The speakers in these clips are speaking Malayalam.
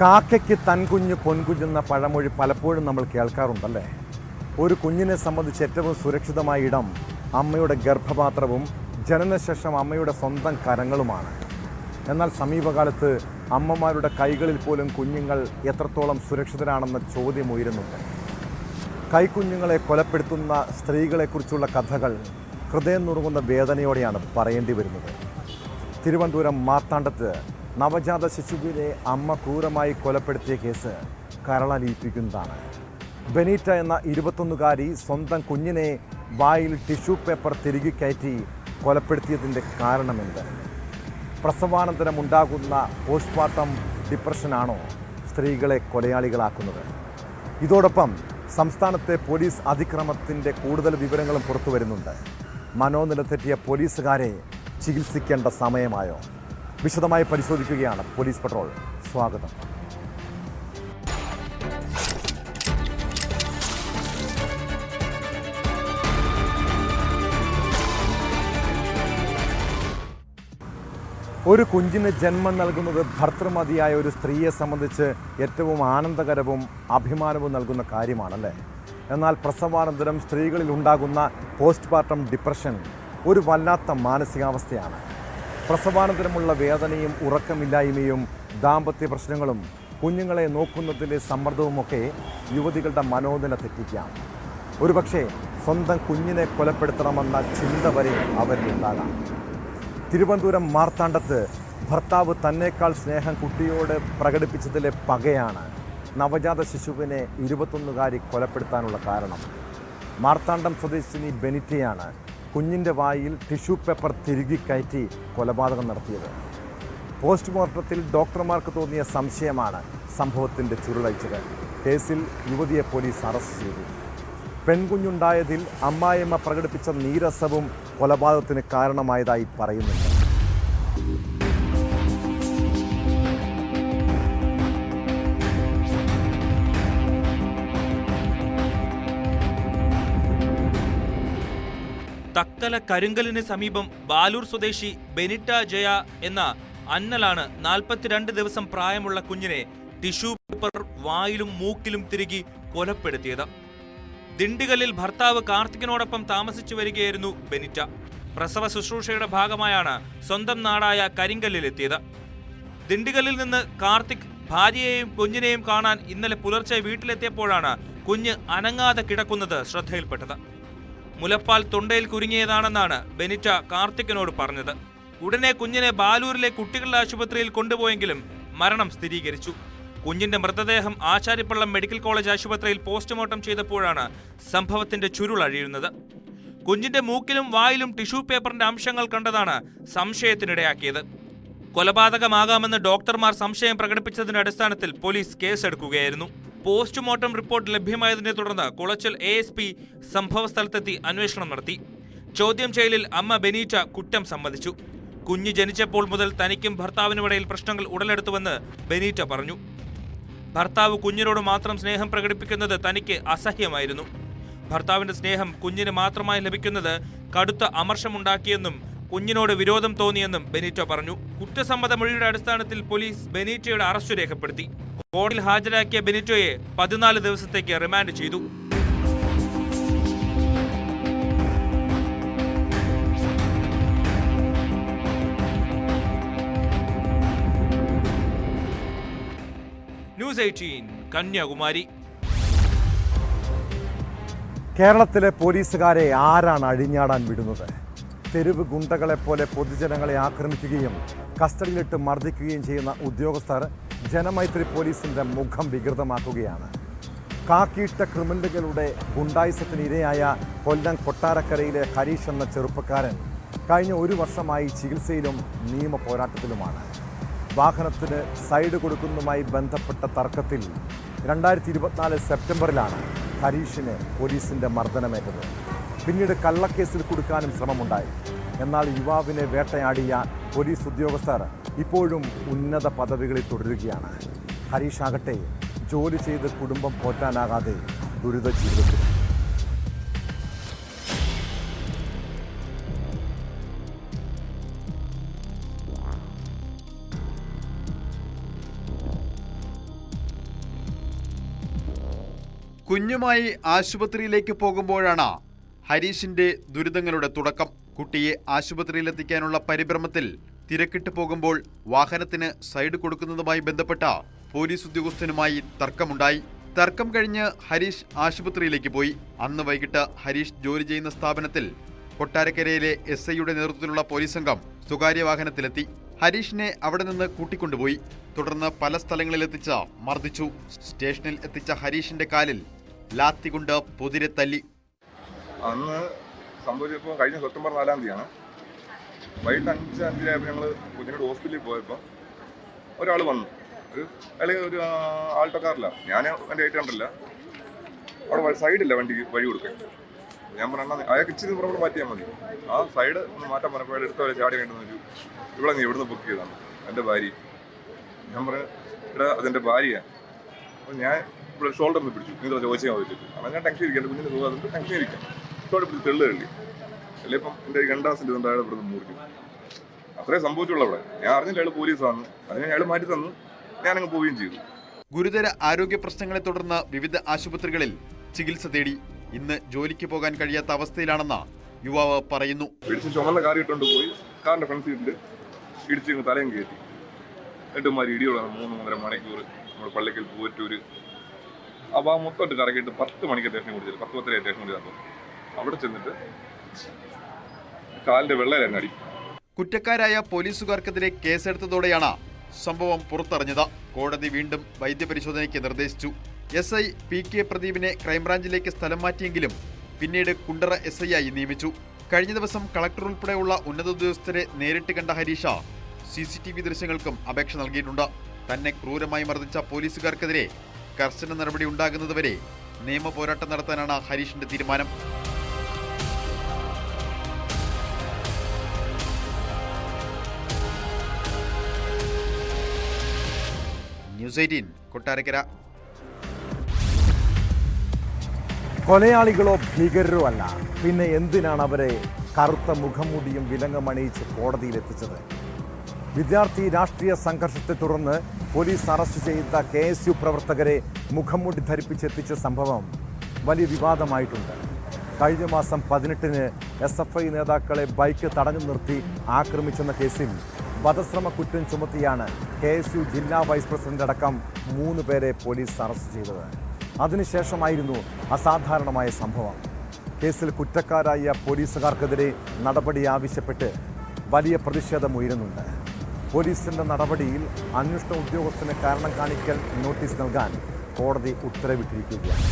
കാക്കയ്ക്ക് തൻകുഞ്ഞ് പൊൻകുഞ്ഞെന്ന പഴമൊഴി പലപ്പോഴും നമ്മൾ കേൾക്കാറുണ്ടല്ലേ. ഒരു കുഞ്ഞിനെ സംബന്ധിച്ച് ഏറ്റവും സുരക്ഷിതമായ ഇടം അമ്മയുടെ ഗർഭപാത്രവും ജനനശേഷം അമ്മയുടെ സ്വന്തം കരങ്ങളുമാണ്. എന്നാൽ സമീപകാലത്ത് അമ്മമാരുടെ കൈകളിൽ പോലും കുഞ്ഞുങ്ങൾ എത്രത്തോളം സുരക്ഷിതരാണെന്ന ചോദ്യം ഉയരുന്നുണ്ട്. കൈക്കുഞ്ഞുങ്ങളെ കൊലപ്പെടുത്തുന്ന സ്ത്രീകളെക്കുറിച്ചുള്ള കഥകൾ ഹൃദയം നുറുങ്ങുന്ന വേദനയോടെയാണ് പറയേണ്ടി വരുന്നത്. തിരുവനന്തപുരം മാർത്താണ്ഡത്ത് നവജാത ശിശുവിനെ അമ്മ ക്രൂരമായി കൊലപ്പെടുത്തിയ കേസ് കരളലിയിപ്പിക്കുന്നതാണ്. ബെനീറ്റ എന്ന 21കാരി സ്വന്തം കുഞ്ഞിനെ വായിൽ ടിഷ്യൂ പേപ്പർ തിരികെ കയറ്റി കൊലപ്പെടുത്തിയതിൻ്റെ കാരണമെന്ത്? പ്രസവാനന്തരം ഉണ്ടാകുന്ന പോസ്റ്റ്മോർട്ടം ഡിപ്രഷനാണോ സ്ത്രീകളെ കൊലയാളികളാക്കുന്നത്? ഇതോടൊപ്പം സംസ്ഥാനത്തെ പോലീസ് അതിക്രമത്തിൻ്റെ കൂടുതൽ വിവരങ്ങളും പുറത്തു വരുന്നുണ്ട്. മനോനില തെറ്റിയ പോലീസുകാരെ ചികിത്സിക്കേണ്ട സമയമായോ? വിശദമായി പരിശോധിക്കുകയാണ് പോലീസ് പട്രോൾ. സ്വാഗതം. ഒരു കുഞ്ഞിന് ജന്മം നൽകുന്നത് ഭർത്തൃമതിയായ ഒരു സ്ത്രീയെ സംബന്ധിച്ച് ഏറ്റവും ആനന്ദകരവും അഭിമാനവും നൽകുന്ന കാര്യമാണല്ലേ. എന്നാൽ പ്രസവാനന്തരം സ്ത്രീകളിൽ ഉണ്ടാകുന്ന പോസ്റ്റ്മോർട്ടം ഡിപ്രഷൻ ഒരു വല്ലാത്ത മാനസികാവസ്ഥയാണ്. പ്രസവാനന്തരമുള്ള വേദനയും ഉറക്കമില്ലായ്മയും ദാമ്പത്യ പ്രശ്നങ്ങളും കുഞ്ഞുങ്ങളെ നോക്കുന്നതിലെ സമ്മർദ്ദവുമൊക്കെ യുവതികളുടെ മനോനില തെറ്റിക്കാം. ഒരുപക്ഷെ സ്വന്തം കുഞ്ഞിനെ കൊലപ്പെടുത്തണമെന്ന ചിന്ത വരെ അവരിലുണ്ടാകാം. തിരുവനന്തപുരം മാർത്താണ്ഡത്ത് ഭർത്താവ് തന്നേക്കാൾ സ്നേഹം കുട്ടിയോട് പ്രകടിപ്പിച്ചതിലെ പകയാണ് നവജാത ശിശുവിനെ 21കാരി കൊലപ്പെടുത്താനുള്ള കാരണം. മാർത്താണ്ഡം സ്വദേശിനി ബെനിറ്റയാണ് കുഞ്ഞിൻ്റെ വായിൽ ടിഷ്യൂ പേപ്പർ തിരുകി കയറ്റി കൊലപാതകം നടത്തിയത്. പോസ്റ്റ്മോർട്ടത്തിൽ ഡോക്ടർമാർക്ക് തോന്നിയ സംശയമാണ് സംഭവത്തിൻ്റെ ചുരുളഴിച്ചത്. കേസിൽ യുവതിയെ പോലീസ് അറസ്റ്റ് ചെയ്തു. പെൺകുഞ്ഞുണ്ടായതിൽ അമ്മായിയമ്മ പ്രകടിപ്പിച്ച നീരസവും കൊലപാതകത്തിന് കാരണമായതായി പറയുന്നുണ്ട്. തക്കല കരിങ്കലിന് സമീപം ബാലൂർ സ്വദേശി ബെനിറ്റ ജയ എന്ന അന്നലാണ് 42 ദിവസം പ്രായമുള്ള കുഞ്ഞിനെ ടിഷ്യൂ പേപ്പർ വായിലും മൂക്കിലും തിരുകി കൊലപ്പെടുത്തിയത്. ദിണ്ടിഗലിൽ ഭർത്താവ് കാർത്തികിനോടൊപ്പം താമസിച്ചു വരികയായിരുന്നു ബെനിറ്റ. പ്രസവ ശുശ്രൂഷയുടെ ഭാഗമായാണ് സ്വന്തം നാടായ കരിങ്കല്ലിലെത്തിയത്. ദിണ്ടിഗലിൽ നിന്ന് കാർത്തിക് ഭാര്യയെയും കുഞ്ഞിനെയും കാണാൻ ഇന്നലെ പുലർച്ചെ വീട്ടിലെത്തിയപ്പോഴാണ് കുഞ്ഞ് അനങ്ങാതെ കിടക്കുന്നത് ശ്രദ്ധയിൽപ്പെട്ടത്. മുലപ്പാൽ തൊണ്ടയിൽ കുരുങ്ങിയതാണെന്നാണ് ബെനിറ്റ കാർത്തിക്കിനോട് പറഞ്ഞത്. ഉടനെ കുഞ്ഞിനെ ബാലൂരിലെ കുട്ടികളുടെ ആശുപത്രിയിൽ കൊണ്ടുപോയെങ്കിലും മരണം സ്ഥിരീകരിച്ചു. കുഞ്ഞിന്റെ മൃതദേഹം ആശാരിപ്പള്ളം മെഡിക്കൽ കോളേജ് ആശുപത്രിയിൽ പോസ്റ്റ്മോർട്ടം ചെയ്തപ്പോഴാണ് സംഭവത്തിന്റെ ചുരുളഴിയുന്നത്. കുഞ്ഞിന്റെ മൂക്കിലും വായിലും ടിഷ്യൂ പേപ്പറിന്റെ അംശങ്ങൾ കണ്ടതാണ് സംശയത്തിനിടയാക്കിയത്. കൊലപാതകമാകാമെന്ന് ഡോക്ടർമാർ സംശയം പ്രകടിപ്പിച്ചതിന്റെ അടിസ്ഥാനത്തിൽ പോലീസ് കേസെടുക്കുകയായിരുന്നു. പോസ്റ്റ്മോർട്ടം റിപ്പോർട്ട് ലഭ്യമായതിനെ തുടർന്ന് കുളച്ചൽ ASP സംഭവസ്ഥലത്തെത്തി അന്വേഷണം നടത്തി. ചോദ്യം ചെയ്യലിൽ അമ്മ ബെനീറ്റ കുറ്റം സമ്മതിച്ചു. കുഞ്ഞ് ജനിച്ചപ്പോൾ മുതൽ തനിക്കും ഭർത്താവിനുമിടയിൽ പ്രശ്നങ്ങൾ ഉടലെടുത്തുവെന്ന് ബെനീറ്റ പറഞ്ഞു. ഭർത്താവ് കുഞ്ഞിനോട് മാത്രം സ്നേഹം പ്രകടിപ്പിക്കുന്നത് തനിക്ക് അസഹ്യമായിരുന്നു. ഭർത്താവിന്റെ സ്നേഹം കുഞ്ഞിന് മാത്രമായി ലഭിക്കുന്നത് കടുത്ത അമർഷമുണ്ടാക്കിയെന്നും കുഞ്ഞിനോട് വിരോധം തോന്നിയെന്നും ബെനീറ്റ പറഞ്ഞു. കുറ്റസമ്മത മൊഴിയുടെ അടിസ്ഥാനത്തിൽ പോലീസ് ബെനീറ്റയുടെ അറസ്റ്റ് രേഖപ്പെടുത്തി. കോടതിയിൽ ഹാജരാക്കിയ ബെനീറ്റയെ 14 ദിവസത്തേക്ക് റിമാൻഡ് ചെയ്തു. ന്യൂസ് 18 കന്യാകുമാരി. കേരളത്തിലെ പോലീസുകാരെ ആരാണ് അഴിഞ്ഞാടാൻ വിടുന്നത്? തെരുവ് ഗുണ്ടകളെപ്പോലെ പൊതുജനങ്ങളെ ആക്രമിക്കുകയും കസ്റ്റഡിയിലിട്ട് മർദ്ദിക്കുകയും ചെയ്യുന്ന ഉദ്യോഗസ്ഥർ ജനമൈത്രി പോലീസിൻ്റെ മുഖം വികൃതമാക്കുകയാണ്. കാക്കിയിട്ട ക്രിമിനലുകളുടെ ഗുണ്ടായിസത്തിന് ഇരയായ കൊല്ലം കൊട്ടാരക്കരയിലെ ഹരീഷ് എന്ന ചെറുപ്പക്കാരൻ കഴിഞ്ഞ 1 വർഷമായി ചികിത്സയിലും നിയമ പോരാട്ടത്തിലുമാണ്. വാഹനത്തിന് സൈഡ് കൊടുക്കുന്നതുമായി ബന്ധപ്പെട്ട തർക്കത്തിൽ 2024 സെപ്റ്റംബറിലാണ് ഹരീഷിന് പോലീസിൻ്റെ മർദ്ദനമേറ്റത്. പിന്നീട് കള്ളക്കേസിൽ കൊടുക്കാനും ശ്രമമുണ്ടായി. എന്നാൽ യുവാവിനെ വേട്ടയാടിയ പോലീസ് ഉദ്യോഗസ്ഥർ ഇപ്പോഴും ഉന്നത പദവികളിൽ തുടരുകയാണ്. ഹരീഷ് ആകട്ടെ ജോലി ചെയ്ത് കുടുംബം പോറ്റാനാകാതെ ദുരിത ജീവിതത്തിൽ. കുഞ്ഞുമായി ആശുപത്രിയിലേക്ക് പോകുമ്പോഴാണ് ഹരീഷിന്റെ ദുരിതങ്ങളുടെ തുടക്കം. കുട്ടിയെ ആശുപത്രിയിലെത്തിക്കാനുള്ള പരിഭ്രമത്തിൽ തിരക്കിട്ട് പോകുമ്പോൾ വാഹനത്തിന് സൈഡ് കൊടുക്കുന്നതുമായി ബന്ധപ്പെട്ട പോലീസ് ഉദ്യോഗസ്ഥനുമായി തർക്കമുണ്ടായി. തർക്കം കഴിഞ്ഞ് ഹരീഷ് ആശുപത്രിയിലേക്ക് പോയി. അന്ന് വൈകിട്ട് ഹരീഷ് ജോലി ചെയ്യുന്ന സ്ഥാപനത്തിൽ കൊട്ടാരക്കരയിലെ SIയുടെ നേതൃത്വത്തിലുള്ള പോലീസ് സംഘം സ്വകാര്യ വാഹനത്തിലെത്തി. ഹരീഷിനെ അവിടെ നിന്ന് കൂട്ടിക്കൊണ്ടുപോയി. തുടർന്ന് പല സ്ഥലങ്ങളിലെത്തിച്ച് മർദ്ദിച്ചു. സ്റ്റേഷനിൽ എത്തിച്ച ഹരീഷിന്റെ കാലിൽ ലാത്തി കൊണ്ട് പൊതിരെ തല്ലി. അന്ന് സംഭവിച്ചപ്പോൾ കഴിഞ്ഞ സെപ്റ്റംബർ 4-ാം തീയതിയാണ്. വൈകിട്ട് 5:05 ഞങ്ങൾ കുഞ്ഞിനോട് ഹോസ്പിറ്റലിൽ പോയപ്പോൾ ഒരാൾ വന്നു. അല്ലെങ്കിൽ ഒരു ആൾട്ടോ കാറില്ല, ഞാൻ എൻ്റെ 800 അവിടെ സൈഡില്ല വണ്ടിക്ക് വഴി കൊടുക്കാൻ. ഞാൻ പറഞ്ഞാൽ അയാൾക്ക് ഇച്ചിരി പുറകോട്ട് മാറ്റിയാൽ മതി. ആ സൈഡ് ഒന്ന് മാറ്റാൻ പറഞ്ഞപ്പോൾ എടുത്തവരെ ചാടി വേണ്ടെന്ന് വെച്ചു. ഇവിടെ നീ എവിടുന്ന് ബുക്ക് ചെയ്താണ്? എൻ്റെ ഭാര്യ. ഞാൻ പറഞ്ഞു ഇവിടെ അതെൻ്റെ ഭാര്യയാണ്. അപ്പോൾ ഞാൻ ഇവിടെ ഷോൾഡറിൽ നിന്ന് പിടിച്ചു. നീ ചോദിച്ചാൽ ചോദിച്ചിട്ട് അങ്ങനെ ഞാൻ ടെൻഷൻ ഇരിക്കാം. കുഞ്ഞിന് പോകാതെ ടെൻഷൻ ഇരിക്കാം. ഇഷ്ടോടെ പിടിച്ച് തെള്ളു തള്ളി. അല്ലെ ഇപ്പം എൻ്റെ 2 സെൻറ്റ് കൊണ്ട് അയാൾ ഇവിടെ മുറിക്കും. അത്രേ സംഭവിച്ചുള്ളൂ. അവിടെ ഞാൻ അറിഞ്ഞില്ല അയാൾ പോലീസാണ്. അതിന് അയാൾ മാറ്റി തന്നു. ഞാനങ്ങ് പോവുകയും ചെയ്തു. ഗുരുതര ആരോഗ്യ പ്രശ്നങ്ങളെ തുടർന്ന് വിവിധ ആശുപത്രികളിൽ ചികിത്സ തേടി. ഇന്ന് ജോലിക്ക് പോകാൻ കഴിയാത്ത അവസ്ഥയിലാണെന്ന് യുവാവ് പറയുന്നു. പിടിച്ച് ചുമന്ന കാർ ഇട്ടുകൊണ്ട് പോയി കാറിന്റെ ഫ്രണ്ട് സീറ്റിൽ ഇടിച്ച് തലയും കയറ്റി. എന്നിട്ടുമാരി ഇടിയോളാണ് 3-3.5 മണിക്കൂർ നമ്മൾ പള്ളിക്കൽ പൂവറ്റൂര് ആ ഭാഗം മൊത്തമായിട്ട് കറക്കിയിട്ട് 10 മണിക്ക് സ്റ്റേഷൻ കൊടുത്തില്ല. 10-10 സ്റ്റേഷൻ കൊടുത്തപ്പോൾ അവിടെ ചെന്നിട്ട് കാലിന്റെ വെള്ളയിലായിരുന്നു അടി. കുറ്റക്കാരായ പോലീസുകാർക്കെതിരെ കേസെടുത്തതോടെയാണ് സംഭവം പുറത്തറിഞ്ഞത്. കോടതി വീണ്ടും വൈദ്യപരിശോധനയ്ക്ക് നിർദ്ദേശിച്ചു. SI PK പ്രദീപിനെ ക്രൈംബ്രാഞ്ചിലേക്ക് സ്ഥലം മാറ്റിയെങ്കിലും പിന്നീട് കുണ്ടറ SI ആയി നിയമിച്ചു. കഴിഞ്ഞ ദിവസം കളക്ടർ ഉൾപ്പെടെയുള്ള ഉന്നത ഉദ്യോഗസ്ഥരെ നേരിട്ട് കണ്ട ഹരീഷ CCTV ദൃശ്യങ്ങൾക്കും അപേക്ഷ നൽകിയിട്ടുണ്ട്. തന്നെ ക്രൂരമായി മർദ്ദിച്ച പോലീസുകാർക്കെതിരെ കർശന നടപടി ഉണ്ടാകുന്നതുവരെ നിയമ പോരാട്ടം നടത്താനാണ് ഹരീഷിന്റെ തീരുമാനം. ന്യൂസ് 18 കൊട്ടാരക്കര. കൊലയാളികളോ ഭീകരരോ അല്ല, പിന്നെ എന്തിനാണ് അവരെ കറുത്ത മുഖംമൂടിയും വിലങ്ങമണിയിച്ച് കോടതിയിലെത്തിച്ചത്? വിദ്യാർത്ഥി രാഷ്ട്രീയ സംഘർഷത്തെ തുടർന്ന് പോലീസ് അറസ്റ്റ് ചെയ്ത KSU പ്രവർത്തകരെ മുഖംമൂടി ധരിപ്പിച്ചെത്തിച്ച സംഭവം വലിയ വിവാദമായിട്ടുണ്ട്. കഴിഞ്ഞ മാസം 18-ന് SFI നേതാക്കളെ ബൈക്ക് തടഞ്ഞു നിർത്തി ആക്രമിച്ചെന്ന കേസിൽ വധശ്രമ കുറ്റം ചുമത്തിയാണ് KSU ജില്ലാ വൈസ് പ്രസിഡന്റ് അടക്കം 3 പേരെ പോലീസ് അറസ്റ്റ് ചെയ്തത്. അതിനുശേഷമായിരുന്നു അസാധാരണമായ സംഭവം. കേസിൽ കുറ്റക്കാരായ പോലീസുകാർക്കെതിരെ നടപടി ആവശ്യപ്പെട്ട് വലിയ പ്രതിഷേധം ഉയരുന്നുണ്ട്. പോലീസിന്റെ നടപടിയിൽ അന്വേഷണ ഉദ്യോഗസ്ഥന് കാരണം കാണിക്കൽ നോട്ടീസ് നൽകാൻ കോടതി ഉത്തരവിട്ടിരിക്കുകയാണ്.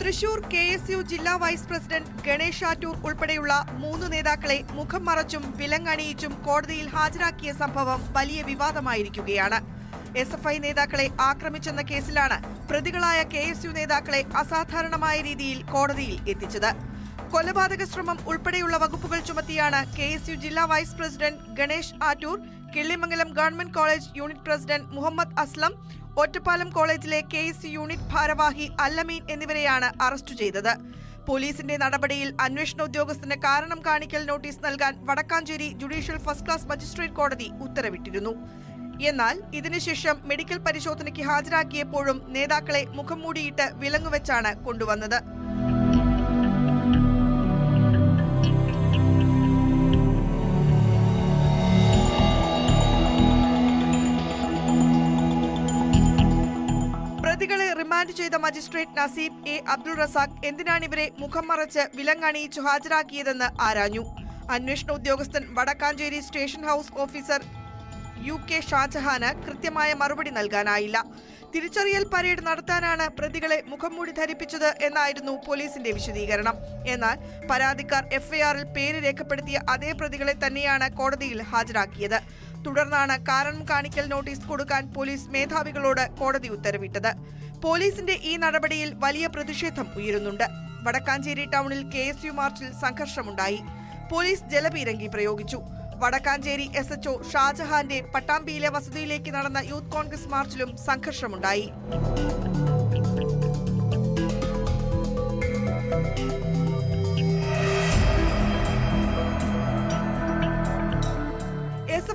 തൃശൂർ KSU ജില്ലാ വൈസ് പ്രസിഡന്റ് ഗണേഷ് ആറ്റൂർ ഉൾപ്പെടെയുള്ള 3 നേതാക്കളെ മുഖം മറച്ചും വിലങ്ങണിയിച്ചും കോടതിയിൽ ഹാജരാക്കിയ സംഭവം വലിയ വിവാദമായിരിക്കുകയാണ്. SFI നേതാക്കളെ ആക്രമിച്ചെന്ന കേസിലാണ് പ്രതികളായ KSU നേതാക്കളെ അസാധാരണമായ രീതിയിൽ കോടതിയിൽ എത്തിച്ചത്. കൊലപാതക ശ്രമം ഉൾപ്പെടെയുള്ള വകുപ്പുകൾ ചുമത്തിയാണ് KSU ജില്ലാ vice president Ganesh Attoor, Killimangalam government college unit president Muhammad Aslam, Ottapalam കോളേജിലെ KSU യൂണിറ്റ് ഭാരവാഹി അല്ലമീൻ എന്നിവരെയാണ് അറസ്റ്റ് ചെയ്തത്. പോലീസിന്റെ നടപടിയിൽ അന്വേഷണ ഉദ്യോഗസ്ഥന് കാരണം കാണിക്കൽ നോട്ടീസ് നൽകാൻ Vadakkanchery judicial first class magistrate കോടതി ഉത്തരവിട്ടിരുന്നു. എന്നാൽ ഇതിനുശേഷം മെഡിക്കൽ പരിശോധനയ്ക്ക് ഹാജരാക്കിയപ്പോഴും നേതാക്കളെ മുഖം മൂടിയിട്ട് വിലങ്ങുവെച്ചാണ് കൊണ്ടുവന്നത്. പ്രതികളെ റിമാൻഡ് ചെയ്ത മജിസ്ട്രേറ്റ് നസീബ് A. അബ്ദുൾ റസാഖ് എന്തിനാണിവരെ മുഖം മറച്ച് വിലങ്ങണിയിച്ചു ഹാജരാക്കിയതെന്ന് ആരാഞ്ഞു. അന്വേഷണ ഉദ്യോഗസ്ഥൻ Vadakkanchery station house officer UK ഷാജഹാന് കൃത്യമായ മറുപടി നൽകാനായില്ല. തിരിച്ചറിയൽ പരേഡ് നടത്താനാണ് പ്രതികളെ മുഖംമൂടി ധരിപ്പിച്ചത് എന്നായിരുന്നു പോലീസിന്റെ വിശദീകരണം. എന്നാൽ പരാതിക്കാർ FIRൽ പേര് രേഖപ്പെടുത്തിയ അതേ പ്രതികളെ തന്നെയാണ് കോടതിയിൽ ഹാജരാക്കിയത്. തുടർന്നാണ് കാരണം കാണിക്കൽ നോട്ടീസ് കൊടുക്കാൻ പോലീസ് മേധാവികളോട് കോടതി ഉത്തരവിട്ടത്. പോലീസിന്റെ ഈ നടപടിയിൽ വലിയ പ്രതിഷേധം ഉയരുന്നുണ്ട്. വടക്കാഞ്ചേരി ടൗണിൽ KSU മാർച്ചിൽ സംഘർഷമുണ്ടായി. പോലീസ് ജലപീരങ്കി പ്രയോഗിച്ചു. വടക്കാഞ്ചേരി SHO ഷാജഹാന്റെ പട്ടാമ്പിയിലെ വസതിയിലേക്ക് നടന്ന യൂത്ത് കോൺഗ്രസ് മാർച്ചിലും സംഘർഷമുണ്ടായി.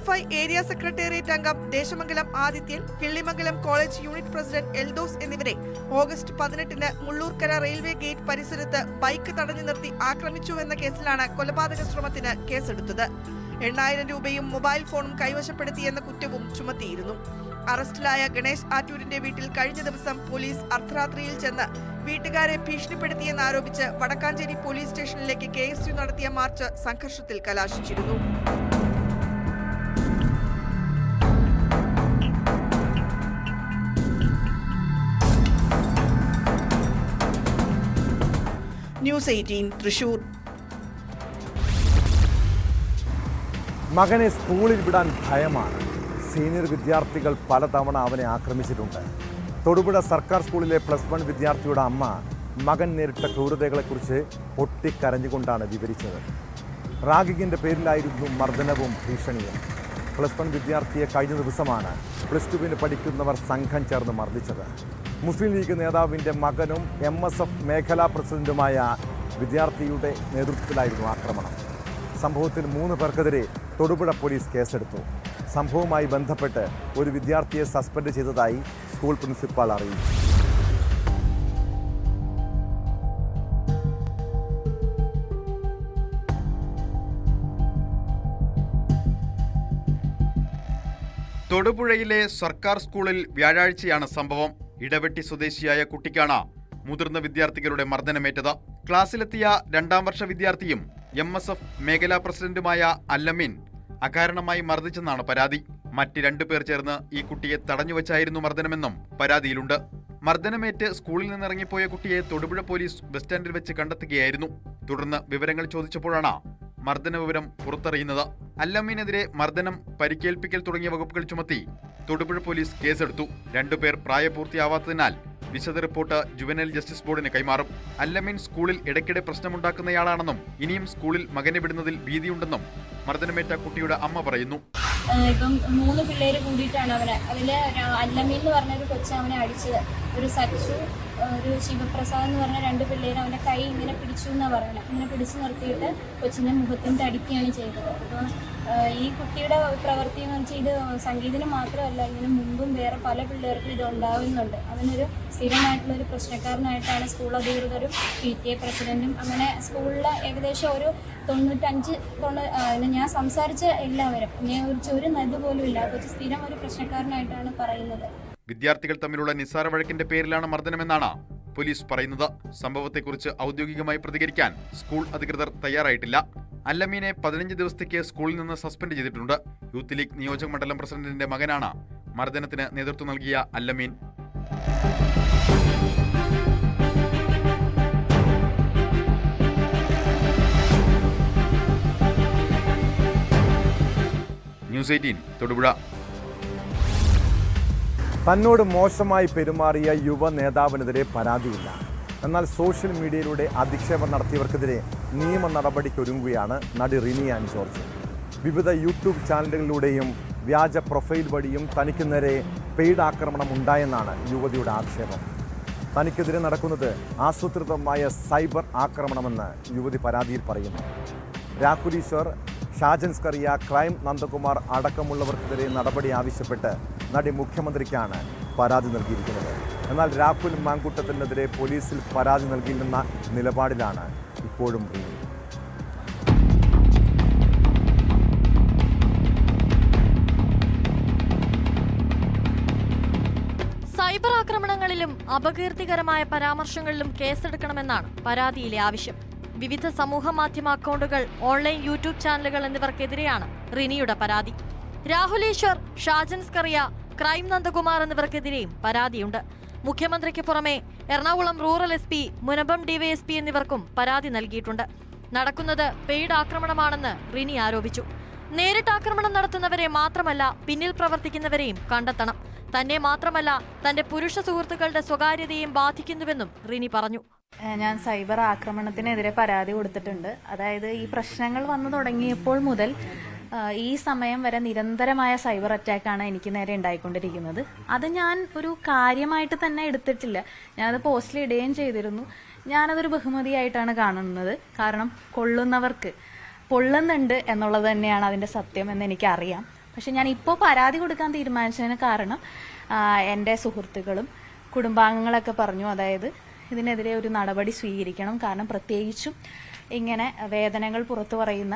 PSFI ഏരിയ സെക്രട്ടേറിയറ്റ് അംഗം Desamangalam Adithyan, Killimangalam college unit president Eldhose എന്നിവരെ ഓഗസ്റ്റ് 18-ന് മുള്ളൂർക്കര റെയിൽവേ ഗേറ്റ് പരിസരത്ത് ബൈക്ക് തടഞ്ഞു നിർത്തി ആക്രമിച്ചുവെന്ന കേസിലാണ് കൊലപാതക ശ്രമത്തിന് കേസെടുത്തത്. 8,000 രൂപയും മൊബൈൽ ഫോണും കൈവശപ്പെടുത്തിയെന്ന കുറ്റവും ചുമത്തിയിരുന്നു. അറസ്റ്റിലായ ഗണേഷ് ആറ്റൂരിന്റെ വീട്ടിൽ കഴിഞ്ഞ ദിവസം പോലീസ് അർദ്ധരാത്രിയിൽ ചെന്ന് വീട്ടുകാരെ ഭീഷണിപ്പെടുത്തിയെന്നാരോപിച്ച് വടക്കാഞ്ചേരി പോലീസ് സ്റ്റേഷനിലേക്ക് KSU നടത്തിയ മാർച്ച് സംഘർഷത്തിൽ കലാശിച്ചിരുന്നു. ന്യൂസ് 18 തൃശൂർ. മകനെ സ്കൂളിൽ വിടാൻ ഭയമാണ്. സീനിയർ വിദ്യാർത്ഥികൾ പലതവണ അവനെ ആക്രമിച്ചിട്ടുണ്ട്. തൊടുപുഴ സർക്കാർ സ്കൂളിലെ +1 വിദ്യാർത്ഥിയുടെ അമ്മ മകൻ നേരിട്ട ക്രൂരതകളെക്കുറിച്ച് പൊട്ടിക്കരഞ്ഞുകൊണ്ടാണ് വിവരിച്ചത്. റാഗിങ്ങിൻ്റെ പേരിലായിരുന്നു മർദ്ദനവും ഭീഷണിയും. +1 വിദ്യാർത്ഥിയെ കഴിഞ്ഞ ദിവസമാണ് +2 പഠിക്കുന്നവർ സംഘം ചേർന്ന് മർദ്ദിച്ചത്. മുസ്ലിം ലീഗ് നേതാവിൻ്റെ മകനും MSF മേഖലാ പ്രസിഡന്റുമായ വിദ്യാർത്ഥിയുടെ നേതൃത്വത്തിലായിരുന്നു ആക്രമണം. സംഭവത്തിൽ 3 പേർക്കെതിരെ തൊടുപുഴ പോലീസ് കേസെടുത്തു. സംഭവവുമായി ബന്ധപ്പെട്ട് ഒരു വിദ്യാർത്ഥിയെ സസ്പെൻഡ് ചെയ്തതായി സ്കൂൾ പ്രിൻസിപ്പാൾ അറിയിച്ചു. തൊടുപുഴയിലെ സർക്കാർ സ്കൂളിൽ വ്യാഴാഴ്ചയാണ് സംഭവം. ഇടവെട്ടി സ്വദേശിയായ കുട്ടിക്കാണ് മുതിർന്ന വിദ്യാർത്ഥികളുടെ മർദ്ദനമേറ്റത്. ക്ലാസ്സിലെത്തിയ 2ാം വർഷ വിദ്യാർത്ഥിയും MSF മേഖലാ പ്രസിഡന്റുമായ അല്ലമീൻ അകാരണമായി മർദ്ദിച്ചെന്നാണ് പരാതി. മറ്റ് 2 പേർ ചേർന്ന് ഈ കുട്ടിയെ തടഞ്ഞുവച്ചായിരുന്നു മർദ്ദനമെന്നും പരാതിയിലുണ്ട്. മർദ്ദനമേറ്റ് സ്കൂളിൽ നിന്നിറങ്ങിപ്പോയ കുട്ടിയെ തൊടുപുഴ പോലീസ് ബസ് സ്റ്റാൻഡിൽ വെച്ച് കണ്ടെത്തുകയായിരുന്നു. തുടർന്ന് വിവരങ്ങൾ ചോദിച്ചപ്പോഴാണ് മർദ്ദന വിവരം പുറത്തറിയുന്നത്. അല്ലമീനെതിരെ മർദ്ദനം, പരിക്കേൽപ്പിക്കൽ തുടങ്ങിയ വകുപ്പുകൾ ചുമത്തി തൊടുപുഴ പോലീസ് കേസെടുത്തു. 2 പേർ പ്രായപൂർത്തിയാവാത്തതിനാൽ വിശദ റിപ്പോർട്ട് ജുവനൈൽ ജസ്റ്റിസ് ബോർഡിന് കൈമാറും. അല്ലമീൻ സ്കൂളിൽ ഇടയ്ക്കിടെ പ്രശ്നമുണ്ടാക്കുന്നയാളാണെന്നും ഇനിയും സ്കൂളിൽ മകനെ വിടുന്നതിൽ ഭീതിയുണ്ടെന്നും മർദ്ദനമേറ്റ കുട്ടിയുടെ അമ്മ പറയുന്നു. ഇപ്പം 3 പിള്ളേര് കൂടിയിട്ടാണ് അതില് അല്ലമീൻ എന്ന് പറഞ്ഞൊരു കൊച്ചു അവനെ അടിച്ചത്. ഒരു സച്ചു, ഒരു ശിവപ്രസാദ് എന്ന് പറഞ്ഞ 2 പിള്ളേർ അവൻ്റെ കൈ ഇങ്ങനെ പിടിച്ചു എന്നാണ് പറയുന്നത്. ഇങ്ങനെ പിടിച്ചു നിർത്തിയിട്ട് കൊച്ചിൻ്റെ മുഖത്തിൻ്റെ അടിക്കുകയാണ് ചെയ്തത്. അപ്പോൾ ഈ കുട്ടിയുടെ പ്രവൃത്തി എന്ന് വെച്ചാൽ ഇത് സംഗീതത്തിന് മാത്രമല്ല, ഇതിന് മുമ്പും വേറെ പല പിള്ളേർക്കും ഇത് ഉണ്ടാവുന്നുണ്ട്. അവനൊരു സ്ഥിരമായിട്ടുള്ളൊരു പ്രശ്നക്കാരനായിട്ടാണ് സ്കൂൾ അധികൃതരും PTA പ്രസിഡന്റും അങ്ങനെ സ്കൂളിലെ ഏകദേശം ഒരു 95 ഞാൻ സംസാരിച്ച എല്ലാവരും ഒരു നദി പോലും ഇല്ല. കൊച്ചു സ്ഥിരം ഒരു പ്രശ്നക്കാരനായിട്ടാണ് പറയുന്നത്. വിദ്യാർത്ഥികൾ തമ്മിലുള്ള നിസ്സാര വഴക്കിന്റെ പേരിലാണ് മർദ്ദനമെന്നാണ് പോലീസ് പറയുന്നത്. സംഭവത്തെക്കുറിച്ച് ഔദ്യോഗികമായി പ്രതികരിക്കാൻ സ്കൂൾ അധികൃതർ തയ്യാറായിട്ടില്ല. അല്ലമീനെ 15 ദിവസത്തേക്ക് സ്കൂളിൽ നിന്ന് സസ്പെൻഡ് ചെയ്തിട്ടുണ്ട്. യൂത്ത് ലീഗ് നിയോജക മണ്ഡലം പ്രസിഡന്റിന്റെ മകനാണ് മർദ്ദനത്തിന് നേതൃത്വം നൽകിയ അല്ലമീൻ. ന്യൂസ് 18 തൊടുപുഴ. തന്നോട് മോശമായി പെരുമാറിയ യുവ നേതാവിനെതിരെ പരാതിയില്ല. എന്നാൽ സോഷ്യൽ മീഡിയയിലൂടെ അധിക്ഷേപം നടത്തിയവർക്കെതിരെ നിയമ നടപടിക്കൊരുങ്ങുകയാണ് നടി റിനി ആൻ ജോർജ്. വിവിധ യൂട്യൂബ് ചാനലുകളിലൂടെയും വ്യാജ പ്രൊഫൈൽ വഴിയും തനിക്ക് നേരെ പെയ്ഡ് ആക്രമണം ഉണ്ടായെന്നാണ് യുവതിയുടെ ആക്ഷേപം. തനിക്കെതിരെ നടക്കുന്നത് ആസൂത്രിതമായ സൈബർ ആക്രമണമെന്ന് യുവതി പരാതിയിൽ പറയുന്നു. രാഹുൽ ഈശ്വർ, ഷാജൻ സ്കറിയ, ക്രൈം നന്ദകുമാർ അടക്കമുള്ളവർക്കെതിരെ നടപടി ആവശ്യപ്പെട്ട് നടി മുഖ്യമന്ത്രിക്കാണ് പരാതി നൽകിയിരിക്കുന്നത്. എന്നാൽ രാഹുൽ മാങ്കൂട്ടത്തിനെതിരെ പോലീസിൽ പരാതി നൽകിയില്ലെന്ന നിലപാടിലാണ് ഇപ്പോഴും റിനി. സൈബർ ആക്രമണങ്ങളിലും അപകീർത്തികരമായ പരാമർശങ്ങളിലും കേസെടുക്കണമെന്നാണ് പരാതിയിലെ ആവശ്യം. വിവിധ സമൂഹ മാധ്യമ അക്കൗണ്ടുകൾ, ഓൺലൈൻ യൂട്യൂബ് ചാനലുകൾ എന്നിവർക്കെതിരെയാണ് റിനിയുടെ പരാതി. രാഹുൽ ഈശ്വർ, ഷാജൻ സ്കറിയ, ക്രൈം നന്ദകുമാർ എന്നിവർക്കെതിരെയും പരാതിയുണ്ട്. മുഖ്യമന്ത്രിക്ക് പുറമെ Ernakulam rural SP, Munambam DYSP എന്നിവർക്കും പരാതി നൽകിയിട്ടുണ്ട്. നടക്കുന്നത് പെയ്ഡ് ആക്രമണമാണെന്ന് റിനി ആരോപിച്ചു. നേരിട്ട് ആക്രമണം നടത്തുന്നവരെ മാത്രമല്ല, പിന്നിൽ പ്രവർത്തിക്കുന്നവരെയും കണ്ടെത്തണം. തന്നെ മാത്രമല്ല, തന്റെ പുരുഷ സുഹൃത്തുക്കളുടെ സ്വകാര്യതയും ബാധിക്കുന്നുവെന്നും റിനി പറഞ്ഞു. ഞാൻ സൈബർ ആക്രമണത്തിനെതിരെ പരാതി കൊടുത്തിട്ടുണ്ട്. അതായത് ഈ പ്രശ്നങ്ങൾ വന്നു തുടങ്ങിയപ്പോൾ മുതൽ ഈ സമയം വരെ നിരന്തരമായ സൈബർ അറ്റാക്കാണ് എനിക്ക് നേരെ ഉണ്ടായിക്കൊണ്ടിരിക്കുന്നത്. അത് ഞാൻ ഒരു കാര്യമായിട്ട് തന്നെ എടുത്തിട്ടില്ല. ഞാനത് പോസ്റ്റിൽ ഇടുകയും ചെയ്തിരുന്നു. ഞാനതൊരു ബഹുമതിയായിട്ടാണ് കാണുന്നത്. കാരണം കൊള്ളുന്നവർക്ക് പൊള്ളുന്നുണ്ട് എന്നുള്ളത് തന്നെയാണ് അതിൻ്റെ സത്യം എന്ന് എനിക്കറിയാം. പക്ഷെ ഞാൻ ഇപ്പോൾ പരാതി കൊടുക്കാൻ തീരുമാനിച്ചതിന് കാരണം എൻ്റെ സുഹൃത്തുക്കളും കുടുംബാംഗങ്ങളൊക്കെ പറഞ്ഞു, അതായത് ഇതിനെതിരെ ഒരു നടപടി സ്വീകരിക്കണം. കാരണം പ്രത്യേകിച്ചും ഇങ്ങനെ വേദനകൾ പുറത്തു പറയുന്ന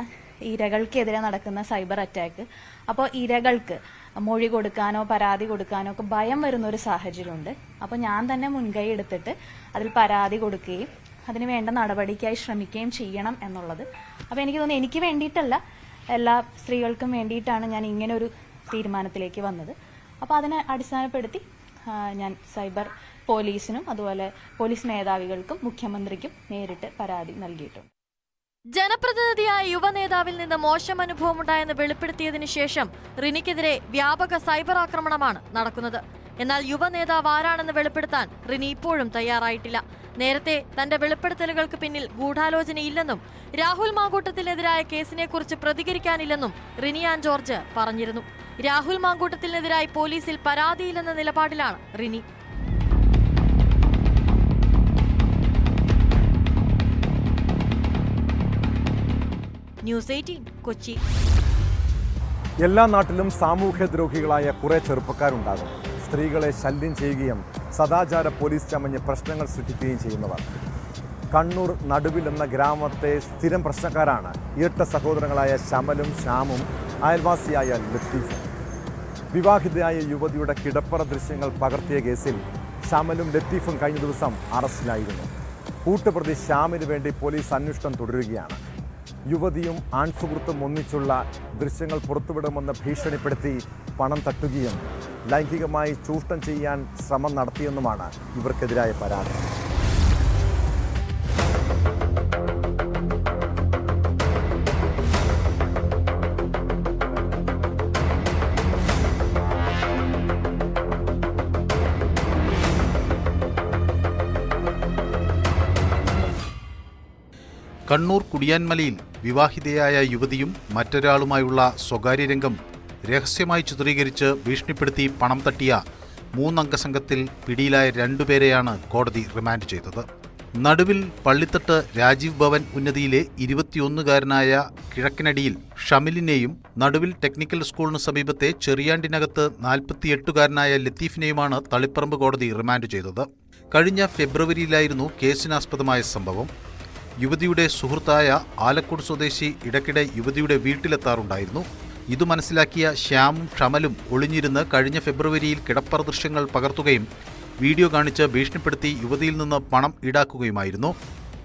ഇരകൾക്കെതിരെ നടക്കുന്ന സൈബർ അറ്റാക്ക്, അപ്പോൾ ഇരകൾക്ക് മൊഴി കൊടുക്കാനോ പരാതി കൊടുക്കാനോ ഒക്കെ ഭയം വരുന്ന ഒരു സാഹചര്യമുണ്ട്. അപ്പോൾ ഞാൻ തന്നെ മുൻകൈ എടുത്തിട്ട് അതിൽ പരാതി കൊടുക്കുകയും അതിന് വേണ്ട നടപടിക്കായി ശ്രമിക്കുകയും ചെയ്യണം എന്നുള്ളത്. അപ്പോൾ എനിക്ക് തോന്നുന്നു എനിക്ക് വേണ്ടിയിട്ടല്ല, എല്ലാ സ്ത്രീകൾക്കും വേണ്ടിയിട്ടാണ് ഞാൻ ഇങ്ങനെ ഒരു തീരുമാനത്തിലേക്ക് വന്നത്. അപ്പോൾ അതിനെ അടിസ്ഥാനപ്പെടുത്തി ഞാൻ സൈബർ പോലീസിനും അതുപോലെ പോലീസ് മേധാവികൾക്കും മുഖ്യമന്ത്രിക്കും നേരിട്ട് പരാതി നൽകിയിട്ടുണ്ട്. ജനപ്രതിനിധിയായ യുവനേതാവിൽ നിന്ന് മോശം അനുഭവമുണ്ടായെന്ന് വെളിപ്പെടുത്തിയതിനു ശേഷം റിനിക്കെതിരെ വ്യാപക സൈബർ ആക്രമണമാണ് നടക്കുന്നത്. എന്നാൽ യുവനേതാവ് ആരാണെന്ന് വെളിപ്പെടുത്താൻ റിനി ഇപ്പോഴും തയ്യാറായിട്ടില്ല. നേരത്തെ തന്റെ വെളിപ്പെടുത്തലുകൾക്ക് പിന്നിൽ ഗൂഢാലോചനയില്ലെന്നും രാഹുൽ മാങ്കൂട്ടത്തിനെതിരായ കേസിനെക്കുറിച്ച് പ്രതികരിക്കാനില്ലെന്നും റിനി ആൻ ജോർജ് പറഞ്ഞിരുന്നു. രാഹുൽ മാങ്കൂട്ടത്തിനെതിരായി പോലീസിൽ പരാതിയില്ലെന്ന നിലപാടിലാണ് റിനി. ന്യൂസ് 18 കൊച്ചി. എല്ലാ നാട്ടിലും സാമൂഹ്യദ്രോഹികളായ കുറെ ചെറുപ്പക്കാരുണ്ടാകും. സ്ത്രീകളെ ശല്യം ചെയ്യുകയും സദാചാര പോലീസ് ചമഞ്ഞ് പ്രശ്നങ്ങൾ സൃഷ്ടിക്കുകയും ചെയ്യുന്നവർ. കണ്ണൂർ നടുവിൽ എന്ന ഗ്രാമത്തെ സ്ഥിരം പ്രശ്നക്കാരാണ് ഇരട്ട സഹോദരങ്ങളായ ശമലും ശ്യാമും അയൽവാസിയായ ലത്തീഫും. വിവാഹിതയായ യുവതിയുടെ കിടപ്പറ ദൃശ്യങ്ങൾ പകർത്തിയ കേസിൽ ശമലും ലത്തീഫും കഴിഞ്ഞ ദിവസം അറസ്റ്റിലായിരുന്നു. കൂട്ടുപ്രതി ശ്യാമിന് വേണ്ടി പോലീസ് അന്വേഷണം തുടരുകയാണ്. യുവതിയും ആൺസുഹൃത്തും ഒന്നിച്ചുള്ള ദൃശ്യങ്ങൾ പുറത്തുവിടുമെന്ന് ഭീഷണിപ്പെടുത്തി പണം തട്ടുകയും ലൈംഗികമായി ചൂഷണം ചെയ്യാൻ ശ്രമം നടത്തിയെന്നുമാണ് ഇവർക്കെതിരായ പരാതി. കണ്ണൂർ കുടിയാൻമലയിൽ വിവാഹിതയായ യുവതിയും മറ്റൊരാളുമായുള്ള സ്വകാര്യ രംഗം രഹസ്യമായി ചിത്രീകരിച്ച് ഭീഷണിപ്പെടുത്തി പണം തട്ടിയ 3 അംഗ സംഘത്തിൽ പിടിയിലായ 2 പേരെയാണ് കോടതി റിമാൻഡ് ചെയ്തത്. നടുവിൽ പള്ളിത്തട്ട് രാജീവ് ഭവൻ ഉന്നതിയിലെ 21-കാരനായ കിഴക്കിനടിയിൽ ഷമിലിനെയും നടുവിൽ ടെക്നിക്കൽ സ്കൂളിന് സമീപത്തെ ചെറിയാണ്ടിനകത്ത് 48-കാരനായ ലത്തീഫിനെയുമാണ് തളിപ്പറമ്പ് കോടതി റിമാൻഡ് ചെയ്തത്. കഴിഞ്ഞ ഫെബ്രുവരിയിലായിരുന്നു കേസിനാസ്പദമായ സംഭവം. യുവതിയുടെ സുഹൃത്തായ ആലക്കോട് സ്വദേശി ഇടയ്ക്കിടെ യുവതിയുടെ വീട്ടിലെത്താറുണ്ടായിരുന്നു. ഇതു മനസ്സിലാക്കിയ ശ്യാമും ഷമലും ഒളിഞ്ഞിരുന്ന് കഴിഞ്ഞ ഫെബ്രുവരിയിൽ കിടപ്പറ ദൃശ്യങ്ങൾ പകർത്തുകയും വീഡിയോ കാണിച്ച് ഭീഷണിപ്പെടുത്തി യുവതിയിൽ നിന്ന് പണം ഈടാക്കുകയുമായിരുന്നു.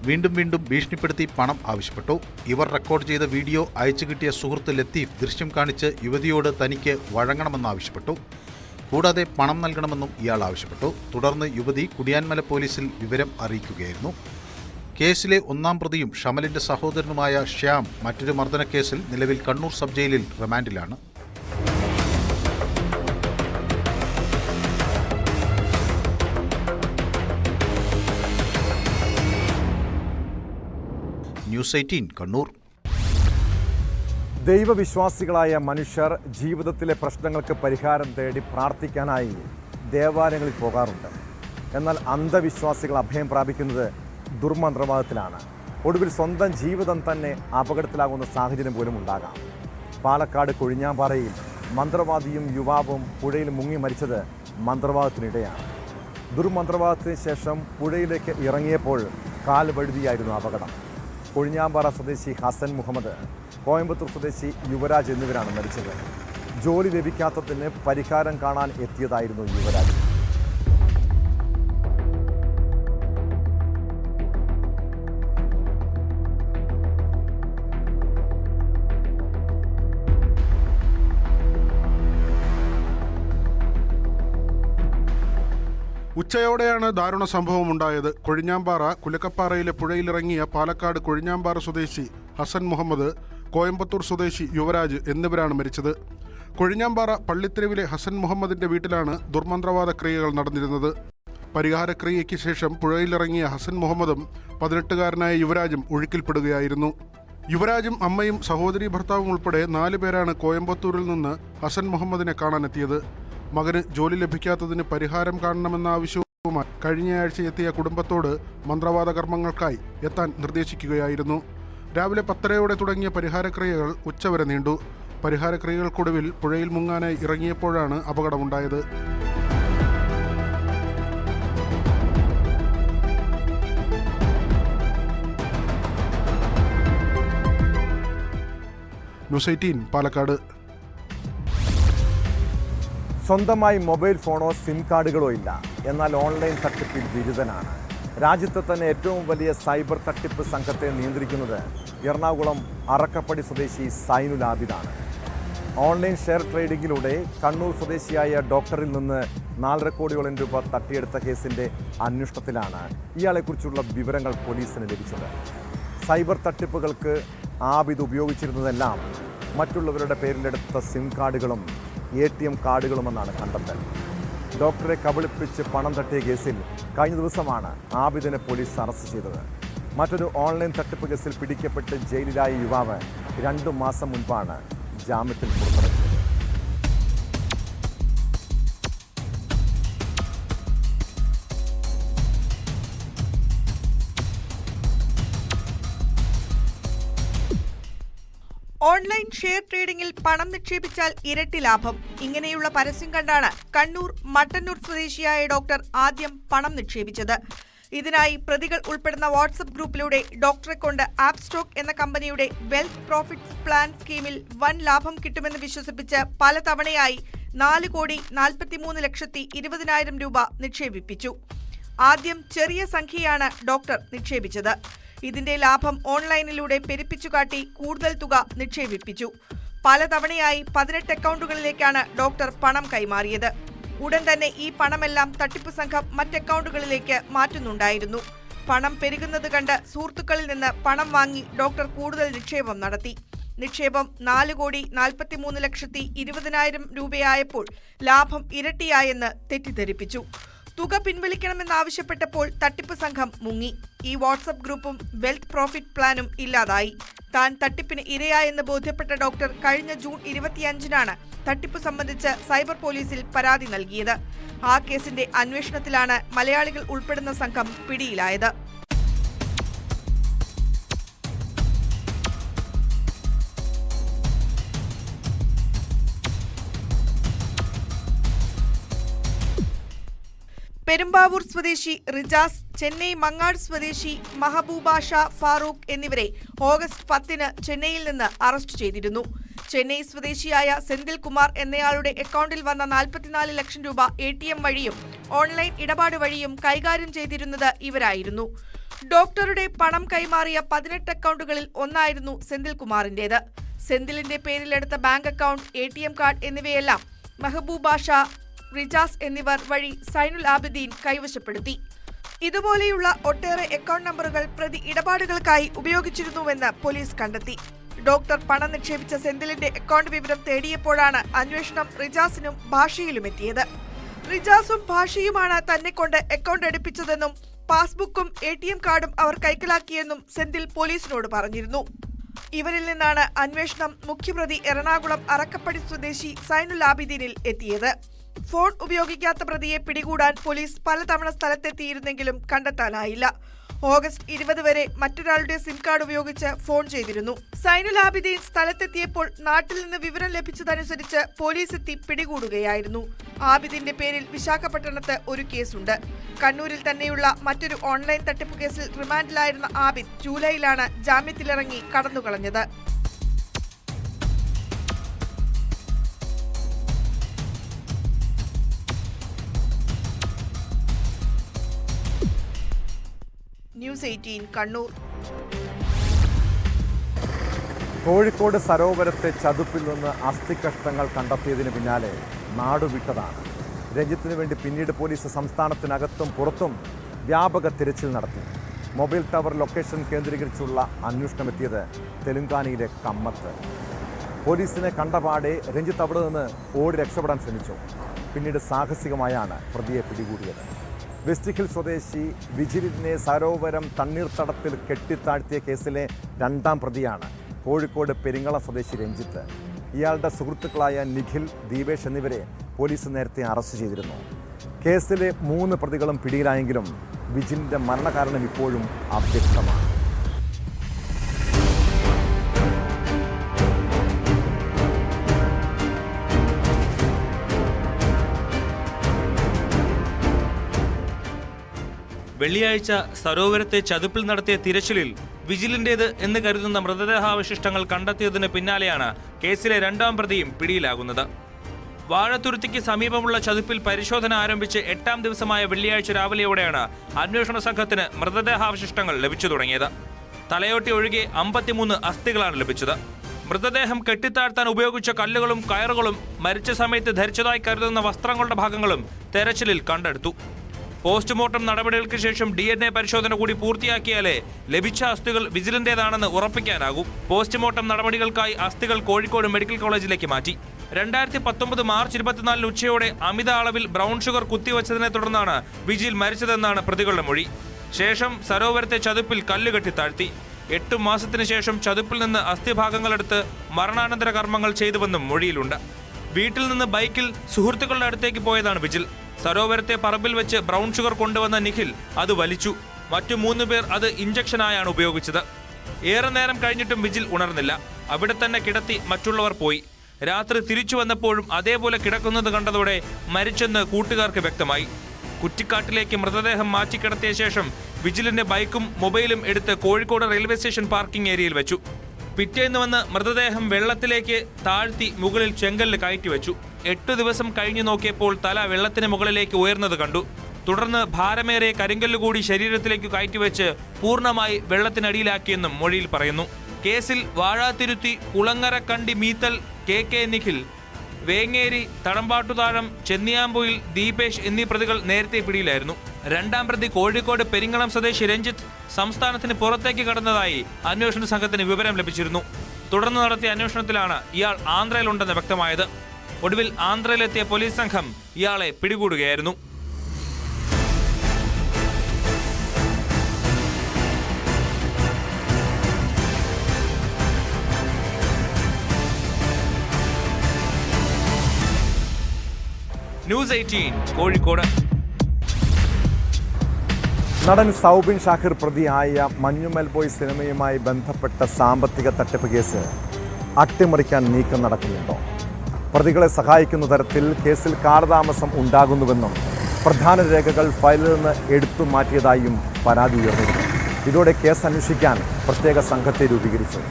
വീണ്ടും ഭീഷണിപ്പെടുത്തി പണം ആവശ്യപ്പെട്ടു. ഇവർ റെക്കോർഡ് ചെയ്ത വീഡിയോ അയച്ചു കിട്ടിയ സുഹൃത്ത് ലത്തീഫ് ദൃശ്യം കാണിച്ച് യുവതിയോട് തനിക്ക് വഴങ്ങണമെന്നാവശ്യപ്പെട്ടു. കൂടാതെ പണം നൽകണമെന്നും ഇയാൾ ആവശ്യപ്പെട്ടു. തുടർന്ന് യുവതി കുടിയാൻമല പോലീസിൽ വിവരം അറിയിക്കുകയായിരുന്നു. കേസിലെ 1-ാം പ്രതിയും ഷമലിന്റെ സഹോദരനുമായ ശ്യാം മറ്റൊരു മർദ്ദനക്കേസിൽ നിലവിൽ കണ്ണൂർ സബ് ജയിലിൽ റിമാൻഡിലാണ്. ന്യൂസ് 18 കണ്ണൂർ. ദൈവവിശ്വാസികളായ മനുഷ്യർ ജീവിതത്തിലെ പ്രശ്നങ്ങൾക്ക് പരിഹാരം തേടി പ്രാർത്ഥിക്കാനായി ദേവാലയങ്ങളിൽ പോകാറുണ്ട്. എന്നാൽ അന്ധവിശ്വാസികൾ അഭയം പ്രാപിക്കുന്നത് ദുർമന്ത്രവാദത്തിലാണ്. ഒടുവിൽ സ്വന്തം ജീവിതം തന്നെ അപകടത്തിലാകുന്ന സാഹചര്യം പോലും ഉണ്ടാകാം. പാലക്കാട് കൊഴിഞ്ഞാമ്പാറയിൽ മന്ത്രവാദിയും യുവാവും പുഴയിൽ മുങ്ങി മരിച്ചത് മന്ത്രവാദത്തിനിടെയാണ്. ദുർമന്ത്രവാദത്തിന് ശേഷം പുഴയിലേക്ക് ഇറങ്ങിയപ്പോൾ കാൽ വഴുതിയായിരുന്നു അപകടം. കൊഴിഞ്ഞാമ്പാറ സ്വദേശി ഹസൻ മുഹമ്മദ്, കോയമ്പത്തൂർ സ്വദേശി യുവരാജ് എന്നിവരാണ് മരിച്ചത്. ജോലി ലഭിക്കാത്തതിന് പരിഹാരം കാണാൻ എത്തിയതായിരുന്നു യുവരാജ്. ഉച്ചയോടെയാണ് ദാരുണ സംഭവമുണ്ടായത്. കൊഴിഞ്ഞാമ്പാറ കുലക്കപ്പാറയിലെ പുഴയിലിറങ്ങിയ പാലക്കാട് കൊഴിഞ്ഞാമ്പാറ സ്വദേശി ഹസൻ മുഹമ്മദ്, കോയമ്പത്തൂർ സ്വദേശി യുവരാജ് എന്നിവരാണ് മരിച്ചത്. കൊഴിഞ്ഞാമ്പാറ പള്ളിത്തെരുവിലെ ഹസൻ മുഹമ്മദിന്റെ വീട്ടിലാണ് ദുർമന്ത്രവാദ ക്രിയകൾ നടന്നിരുന്നത്. പരിഹാരക്രിയയ്ക്ക് ശേഷം പുഴയിലിറങ്ങിയ ഹസൻ മുഹമ്മദും 18-കാരനായ യുവരാജും ഒഴുക്കിൽപ്പെടുകയായിരുന്നു. യുവരാജും അമ്മയും സഹോദരി ഭർത്താവും ഉൾപ്പെടെ 4 പേരാണ് കോയമ്പത്തൂരിൽ നിന്ന് ഹസൻ മുഹമ്മദിനെ കാണാനെത്തിയത്. മകന് ജോലി ലഭിക്കാത്തതിന് പരിഹാരം കാണണമെന്ന ആവശ്യവുമായി കഴിഞ്ഞയാഴ്ച എത്തിയ കുടുംബത്തോട് മന്ത്രവാദ കർമ്മങ്ങൾക്കായി എത്താൻ നിർദ്ദേശിക്കുകയായിരുന്നു. രാവിലെ 10:30 തുടങ്ങിയ പരിഹാരക്രിയകൾ ഉച്ചവരെ നീണ്ടു. പരിഹാരക്രിയകൾക്കൊടുവിൽ പുഴയിൽ മുങ്ങാനായി ഇറങ്ങിയപ്പോഴാണ് അപകടമുണ്ടായത്. ന്യൂസ് 18 പാലക്കാട്. സ്വന്തമായി മൊബൈൽ ഫോണോ സിം കാർഡുകളോ ഇല്ല, എന്നാൽ ഓൺലൈൻ തട്ടിപ്പിൽ ബിരുദനാണ്. രാജ്യത്തെ തന്നെ ഏറ്റവും വലിയ സൈബർ തട്ടിപ്പ് സംഘത്തെ നിയന്ത്രിക്കുന്നത് എറണാകുളം അറക്കപ്പടി സ്വദേശി സൈനുൽ ആബിദാണ്. ഓൺലൈൻ ഷെയർ ട്രേഡിങ്ങിലൂടെ കണ്ണൂർ സ്വദേശിയായ ഡോക്ടറിൽ നിന്ന് 4.5 കോടിയോളം രൂപ തട്ടിയെടുത്ത കേസിൻ്റെ അന്വേഷണത്തിലാണ് ഇയാളെക്കുറിച്ചുള്ള വിവരങ്ങൾ പോലീസിന് ലഭിച്ചത്. സൈബർ തട്ടിപ്പുകൾക്ക് ആബിദ് ഉപയോഗിച്ചിരുന്നതെല്ലാം മറ്റുള്ളവരുടെ പേരിലെടുത്ത സിം കാർഡുകളും ATM കാർഡുകളുമെന്നാണ് കണ്ടെത്തൽ. ഡോക്ടറെ കബളിപ്പിച്ച് പണം തട്ടിയ കേസിൽ കഴിഞ്ഞ ദിവസമാണ് ആബിദിനെ പോലീസ് അറസ്റ്റ് ചെയ്തത്. മറ്റൊരു ഓൺലൈൻ തട്ടിപ്പ് കേസിൽ പിടിക്കപ്പെട്ട് ജയിലിലായ യുവാവ് 2 മാസം മുൻപാണ് ജാമ്യത്തിൽ പുറത്തിറങ്ങിയത്. ഓൺലൈൻ ഷെയർ ട്രേഡിംഗിൽ പണം നിക്ഷേപിച്ചാൽ ഇരട്ടി ലാഭം. ഇങ്ങനെയുള്ള പരസ്യം കണ്ടാണ് കണ്ണൂർ മട്ടന്നൂർ സ്വദേശിയായ ഡോക്ടർ ആദ്യം പണം നിക്ഷേപിച്ചത്. ഇതിനായി പ്രതികൾ ഉൾപ്പെടുന്ന വാട്സ്ആപ്പ് ഗ്രൂപ്പിലൂടെ ഡോക്ടറെ കൊണ്ട് ആപ്പ് സ്റ്റോക്ക് എന്ന കമ്പനിയുടെ വെൽത്ത് പ്രോഫിറ്റ് പ്ലാൻ സ്കീമിൽ വൻ ലാഭം കിട്ടുമെന്ന് വിശ്വസിപ്പിച്ച് പലതവണയായി 4,43,20,000 രൂപ നിക്ഷേപിപ്പിച്ചു. ആദ്യം ചെറിയ സംഖ്യയാണ് ഡോക്ടർ നിക്ഷേപിച്ചത്. ഇതിന്റെ ലാഭം ഓൺലൈനിലൂടെ പെരുപ്പിച്ചുകാട്ടി കൂടുതൽ തുക നിക്ഷേപിപ്പിച്ചു. പലതവണയായി 18 അക്കൗണ്ടുകളിലേക്കാണ് ഡോക്ടർ പണം കൈമാറിയത്. ഉടൻ തന്നെ ഈ പണമെല്ലാം തട്ടിപ്പ് സംഘം മറ്റ് അക്കൗണ്ടുകളിലേക്ക് മാറ്റുന്നുണ്ടായിരുന്നു. പണം പെരുകുന്നത് കണ്ട് സുഹൃത്തുക്കളിൽ നിന്ന് പണം വാങ്ങി ഡോക്ടർ കൂടുതൽ നിക്ഷേപം നടത്തി. നിക്ഷേപം 4,43,20,000 രൂപയായപ്പോൾ ലാഭം ഇരട്ടിയായെന്ന് തെറ്റിദ്ധരിപ്പിച്ചു. തുക പിൻവലിക്കണമെന്നാവശ്യപ്പെട്ടപ്പോൾ തട്ടിപ്പ് സംഘം മുങ്ങി. ഈ വാട്സ്ആപ്പ് ഗ്രൂപ്പും വെൽത്ത് പ്രോഫിറ്റ് പ്ലാനും ഇല്ലാതായി. താൻ തട്ടിപ്പിന് ഇരയായെന്ന് ബോധ്യപ്പെട്ട ഡോക്ടർ കഴിഞ്ഞ ജൂൺ 25-നാണ് തട്ടിപ്പ് സംബന്ധിച്ച് സൈബർ പോലീസിൽ പരാതി നൽകിയത്. ആ കേസിന്റെ അന്വേഷണത്തിലാണ് മലയാളികൾ ഉൾപ്പെടുന്ന സംഘം പിടിയിലായത്. പെരുമ്പാവൂർ സ്വദേശി റിജാസ്, ചെന്നൈ മങ്ങാട് സ്വദേശി മഹബൂബ ഷാ ഫാറൂഖ് എന്നിവരെ ഓഗസ്റ്റ് 10-ന് ചെന്നൈയിൽ നിന്ന് അറസ്റ്റ് ചെയ്തിരുന്നു. ചെന്നൈ സ്വദേശിയായ സെന്തിൽ കുമാർ എന്നയാളുടെ അക്കൗണ്ടിൽ വന്ന 44 ലക്ഷം രൂപ ATM വഴിയും ഓൺലൈൻ ഇടപാട് വഴിയും കൈകാര്യം ചെയ്തിരുന്നത് ഇവരായിരുന്നു. ഡോക്ടറുടെ പണം കൈമാറിയ 18 അക്കൗണ്ടുകളിൽ ഒന്നായിരുന്നു സെന്തിൽ കുമാറിന്റേത്. സെന്തിലിന്റെ പേരിലെടുത്ത ബാങ്ക് അക്കൗണ്ട്, ATM കാർഡ് എന്നിവയെല്ലാം മെഹബൂബ ഷാ, റിജാസ് എന്നിവർ വഴി സൈനുൽ ആബിദീൻ കൈവശപ്പെടുത്തി. ഇതുപോലെയുള്ള ഒട്ടേറെ അക്കൗണ്ട് നമ്പറുകൾ പ്രതി ഇടപാടുകൾക്കായി ഉപയോഗിച്ചിരുന്നുവെന്ന് പോലീസ് കണ്ടെത്തി. ഡോക്ടർ പണം നിക്ഷേപിച്ച സെന്തിലിന്റെ അക്കൗണ്ട് വിവരം തേടിയപ്പോഴാണ് അന്വേഷണം റിജാസിനും ഭാഷയിലും എത്തിയത്. റിജാസും ഭാഷയുമാണ് തന്നെ കൊണ്ട് അക്കൗണ്ട് എടുപ്പിച്ചതെന്നും പാസ്ബുക്കും ATM കാർഡും അവർ കൈക്കലാക്കിയെന്നും സെന്തിൽ പോലീസിനോട് പറഞ്ഞിരുന്നു. ഇവരിൽ നിന്നാണ് അന്വേഷണം മുഖ്യപ്രതി എറണാകുളം അറക്കപ്പടി സ്വദേശി സൈനുൽ ആബിദീനിൽ എത്തിയത്. ഫോൺ ഉപയോഗിക്കാത്ത പ്രതിയെ പിടികൂടാൻ പോലീസ് പലതവണ സ്ഥലത്തെത്തിയിരുന്നെങ്കിലും കണ്ടെത്താനായില്ല. ഓഗസ്റ്റ് 20 വരെ മറ്റൊരാളുടെ സിം കാർഡ് ഉപയോഗിച്ച് ഫോൺ ചെയ്തിരുന്നു. സൈനുൽ ആബിദീൻ സ്ഥലത്തെത്തിയപ്പോൾ നാട്ടിൽ നിന്ന് വിവരം ലഭിച്ചതനുസരിച്ച് പോലീസ് എത്തി പിടികൂടുകയായിരുന്നു. ആബിദിന്റെ പേരിൽ വിശാഖപട്ടണത്ത് ഒരു കേസുണ്ട്. കണ്ണൂരിൽ തന്നെയുള്ള മറ്റൊരു ഓൺലൈൻ തട്ടിപ്പ് കേസിൽ റിമാൻഡിലായിരുന്ന ആബിദ് ജൂലൈയിലാണ് ജാമ്യത്തിലിറങ്ങി കടന്നുകളഞ്ഞത്. ന്യൂസ് 18 കണ്ണൂർ. കോഴിക്കോട് സരോവരത്തെ ചതുപ്പിൽ നിന്ന് അസ്ഥികഷ്ണങ്ങൾ കണ്ടെത്തിയതിന് പിന്നാലെ നാടുവിട്ടതാണ്. രഞ്ജിത്തിന് വേണ്ടി പിന്നീട് പോലീസ് സംസ്ഥാനത്തിനകത്തും പുറത്തും വ്യാപക തിരച്ചിൽ നടത്തി. മൊബൈൽ ടവർ ലൊക്കേഷൻ കേന്ദ്രീകരിച്ചുള്ള അന്വേഷണമെത്തിയത് തെലുങ്കാനയിലെ കമ്മത്ത്. പോലീസിനെ കണ്ടപാടെ രഞ്ജിത്ത് അവിടെ നിന്ന് ഓടി രക്ഷപ്പെടാൻ ശ്രമിച്ചു. പിന്നീട് സാഹസികമായാണ് പ്രതിയെ പിടികൂടിയത്. വെസ്റ്റ് ഹിൽ സ്വദേശി വിജിലിനെ സരോവരം തണ്ണീർത്തടത്തിൽ കെട്ടിത്താഴ്ത്തിയ കേസിലെ 2ാം പ്രതിയാണ് കോഴിക്കോട് പെരിങ്ങളം സ്വദേശി രഞ്ജിത്ത്. ഇയാളുടെ സുഹൃത്തുക്കളായ നിഖിൽ, ദീപേഷ് എന്നിവരെ പോലീസ് നേരത്തെ അറസ്റ്റ് ചെയ്തിരുന്നു. കേസിലെ 3 പ്രതികളും പിടിയിലായെങ്കിലും വിജിലിൻ്റെ മരണകാരണം ഇപ്പോഴും അവ്യക്തമാണ്. വെള്ളിയാഴ്ച സരോവരത്തെ ചതുപ്പിൽ നടത്തിയ തിരച്ചിലിൽ വിജിലിന്റേത് എന്ന് കരുതുന്ന മൃതദേഹാവശിഷ്ടങ്ങൾ കണ്ടെത്തിയതിന് പിന്നാലെയാണ് കേസിലെ രണ്ടാം പ്രതിയും പിടിയിലാകുന്നത്. വാഴത്തുരുത്തിക്ക് സമീപമുള്ള ചതുപ്പിൽ പരിശോധന ആരംഭിച്ച് 8ാം ദിവസമായ വെള്ളിയാഴ്ച രാവിലെയോടെയാണ് അന്വേഷണ സംഘത്തിന് മൃതദേഹാവശിഷ്ടങ്ങൾ ലഭിച്ചു തുടങ്ങിയത്. തലയോട്ടി ഒഴികെ 53 അസ്ഥികളാണ് ലഭിച്ചത്. മൃതദേഹം കെട്ടിത്താഴ്ത്താൻ ഉപയോഗിച്ച കല്ലുകളും കയറുകളും മരിച്ച സമയത്ത് ധരിച്ചതായി കരുതുന്ന വസ്ത്രങ്ങളുടെ ഭാഗങ്ങളും തെരച്ചിലിൽ കണ്ടെടുത്തു. പോസ്റ്റ്മോർട്ടം നടപടികൾക്ക് ശേഷം DNA പരിശോധന കൂടി പൂർത്തിയാക്കിയാലേ ലഭിച്ച അസ്ഥികൾ വിജിലന്റേതാണെന്ന് ഉറപ്പിക്കാനാകൂ. പോസ്റ്റ്മോർട്ടം നടപടികൾക്കായി അസ്ഥികൾ കോഴിക്കോട് മെഡിക്കൽ കോളേജിലേക്ക് മാറ്റി. 2019 മാർച്ച് 24 ഉച്ചയോടെ അമിത അളവിൽ ബ്രൗൺ ഷുഗർ കുത്തിവച്ചതിനെ തുടർന്നാണ് വിജിൽ മരിച്ചതെന്നാണ് പ്രതികളുടെ മൊഴി. ശേഷം സരോവരത്തെ ചതുപ്പിൽ കല്ലുകെട്ടി താഴ്ത്തി. 8 മാസത്തിന് ശേഷം ചതുപ്പിൽ നിന്ന് അസ്ഥിഭാഗങ്ങളെടുത്ത് മരണാനന്തര കർമ്മങ്ങൾ ചെയ്തുവെന്നും മൊഴിയിലുണ്ട്. വീട്ടിൽ നിന്ന് ബൈക്കിൽ സുഹൃത്തുക്കളുടെ അടുത്തേക്ക് പോയതാണ് വിജിൽ. സരോവരത്തെ പറമ്പിൽ വെച്ച് ബ്രൗൺ ഷുഗർ കൊണ്ടുവന്ന നിഖിൽ അത് വലിച്ചു. മറ്റു 3 പേർ അത് ഇഞ്ചക്ഷനായാണ് ഉപയോഗിച്ചത്. ഏറെ നേരം കഴിഞ്ഞിട്ടും വിജിൽ ഉണർന്നില്ല. അവിടെ തന്നെ കിടത്തി മറ്റുള്ളവർ പോയി. രാത്രി തിരിച്ചു വന്നപ്പോഴും അതേപോലെ കിടക്കുന്നത് കണ്ടതോടെ മരിച്ചെന്ന് കൂട്ടുകാർക്ക് വ്യക്തമായി. കുറ്റിക്കാട്ടിലേക്ക് മൃതദേഹം മാറ്റിക്കിടത്തിയ ശേഷം വിജിലിന്റെ ബൈക്കും മൊബൈലും എടുത്ത് കോഴിക്കോട് റെയിൽവേ സ്റ്റേഷൻ പാർക്കിംഗ് ഏരിയയിൽ വെച്ചു. പിറ്റേന്ന് വന്ന് മൃതദേഹം വെള്ളത്തിലേക്ക് താഴ്ത്തി മുകളിൽ ചെങ്കല്ല് കയറ്റിവെച്ചു. 8 ദിവസം കഴിഞ്ഞു നോക്കിയപ്പോൾ തല വെള്ളത്തിന് മുകളിലേക്ക് ഉയർന്നത് കണ്ടു. തുടർന്ന് ഭാരമേറിയ കരിങ്കല്ലുകൂടി ശരീരത്തിലേക്ക് കയറ്റിവെച്ച് പൂർണ്ണമായി വെള്ളത്തിനടിയിലാക്കിയെന്നും മൊഴിയിൽ പറയുന്നു. കേസിൽ വാഴാത്തിരുത്തി, കുളങ്ങരക്കണ്ടി മീത്തൽ KK നിഖിൽ, വേങ്ങേരി, തടമ്പാട്ടുതാഴം, ചെന്നിയാമ്പൊയിൽ ദീപേഷ് എന്നീ പ്രതികൾ നേരത്തെ പിടിയിലായിരുന്നു. രണ്ടാം പ്രതി കോഴിക്കോട് പെരിങ്ങളം സ്വദേശി രഞ്ജിത്ത് സംസ്ഥാനത്തിന് പുറത്തേക്ക് കടന്നതായി അന്വേഷണ സംഘത്തിന് വിവരം ലഭിച്ചിരുന്നു. തുടർന്ന് നടത്തിയ അന്വേഷണത്തിലാണ് ഇയാൾ ആന്ധ്രയിലുണ്ടെന്ന് വ്യക്തമായത്. ഒടുവിൽ ആന്ധ്രയിലെത്തിയ പോലീസ് സംഘം ഇയാളെ പിടികൂടുകയായിരുന്നു. ന്യൂസ് 18 കോഴിക്കോട്. നടൻ സൗബിൻ ഷാഹിർ പ്രതിയായ മഞ്ഞുമൽ ബോയ് സിനിമയുമായി ബന്ധപ്പെട്ട സാമ്പത്തിക തട്ടിപ്പ് കേസ് അട്ടിമറിക്കാൻ നീക്കം നടക്കുന്നുണ്ടോ? പ്രതികളെ സഹായിക്കുന്ന തരത്തിൽ കേസിൽ കാലതാമസം ഉണ്ടാകുന്നുവെന്നും പ്രധാന രേഖകൾ ഫയലിൽ നിന്ന് എടുത്തു മാറ്റിയതായും പരാതി ഉയർന്നിരുന്നു. ഇതോടെ കേസ് അന്വേഷിക്കാൻ പ്രത്യേക സംഘത്തെ രൂപീകരിച്ചു.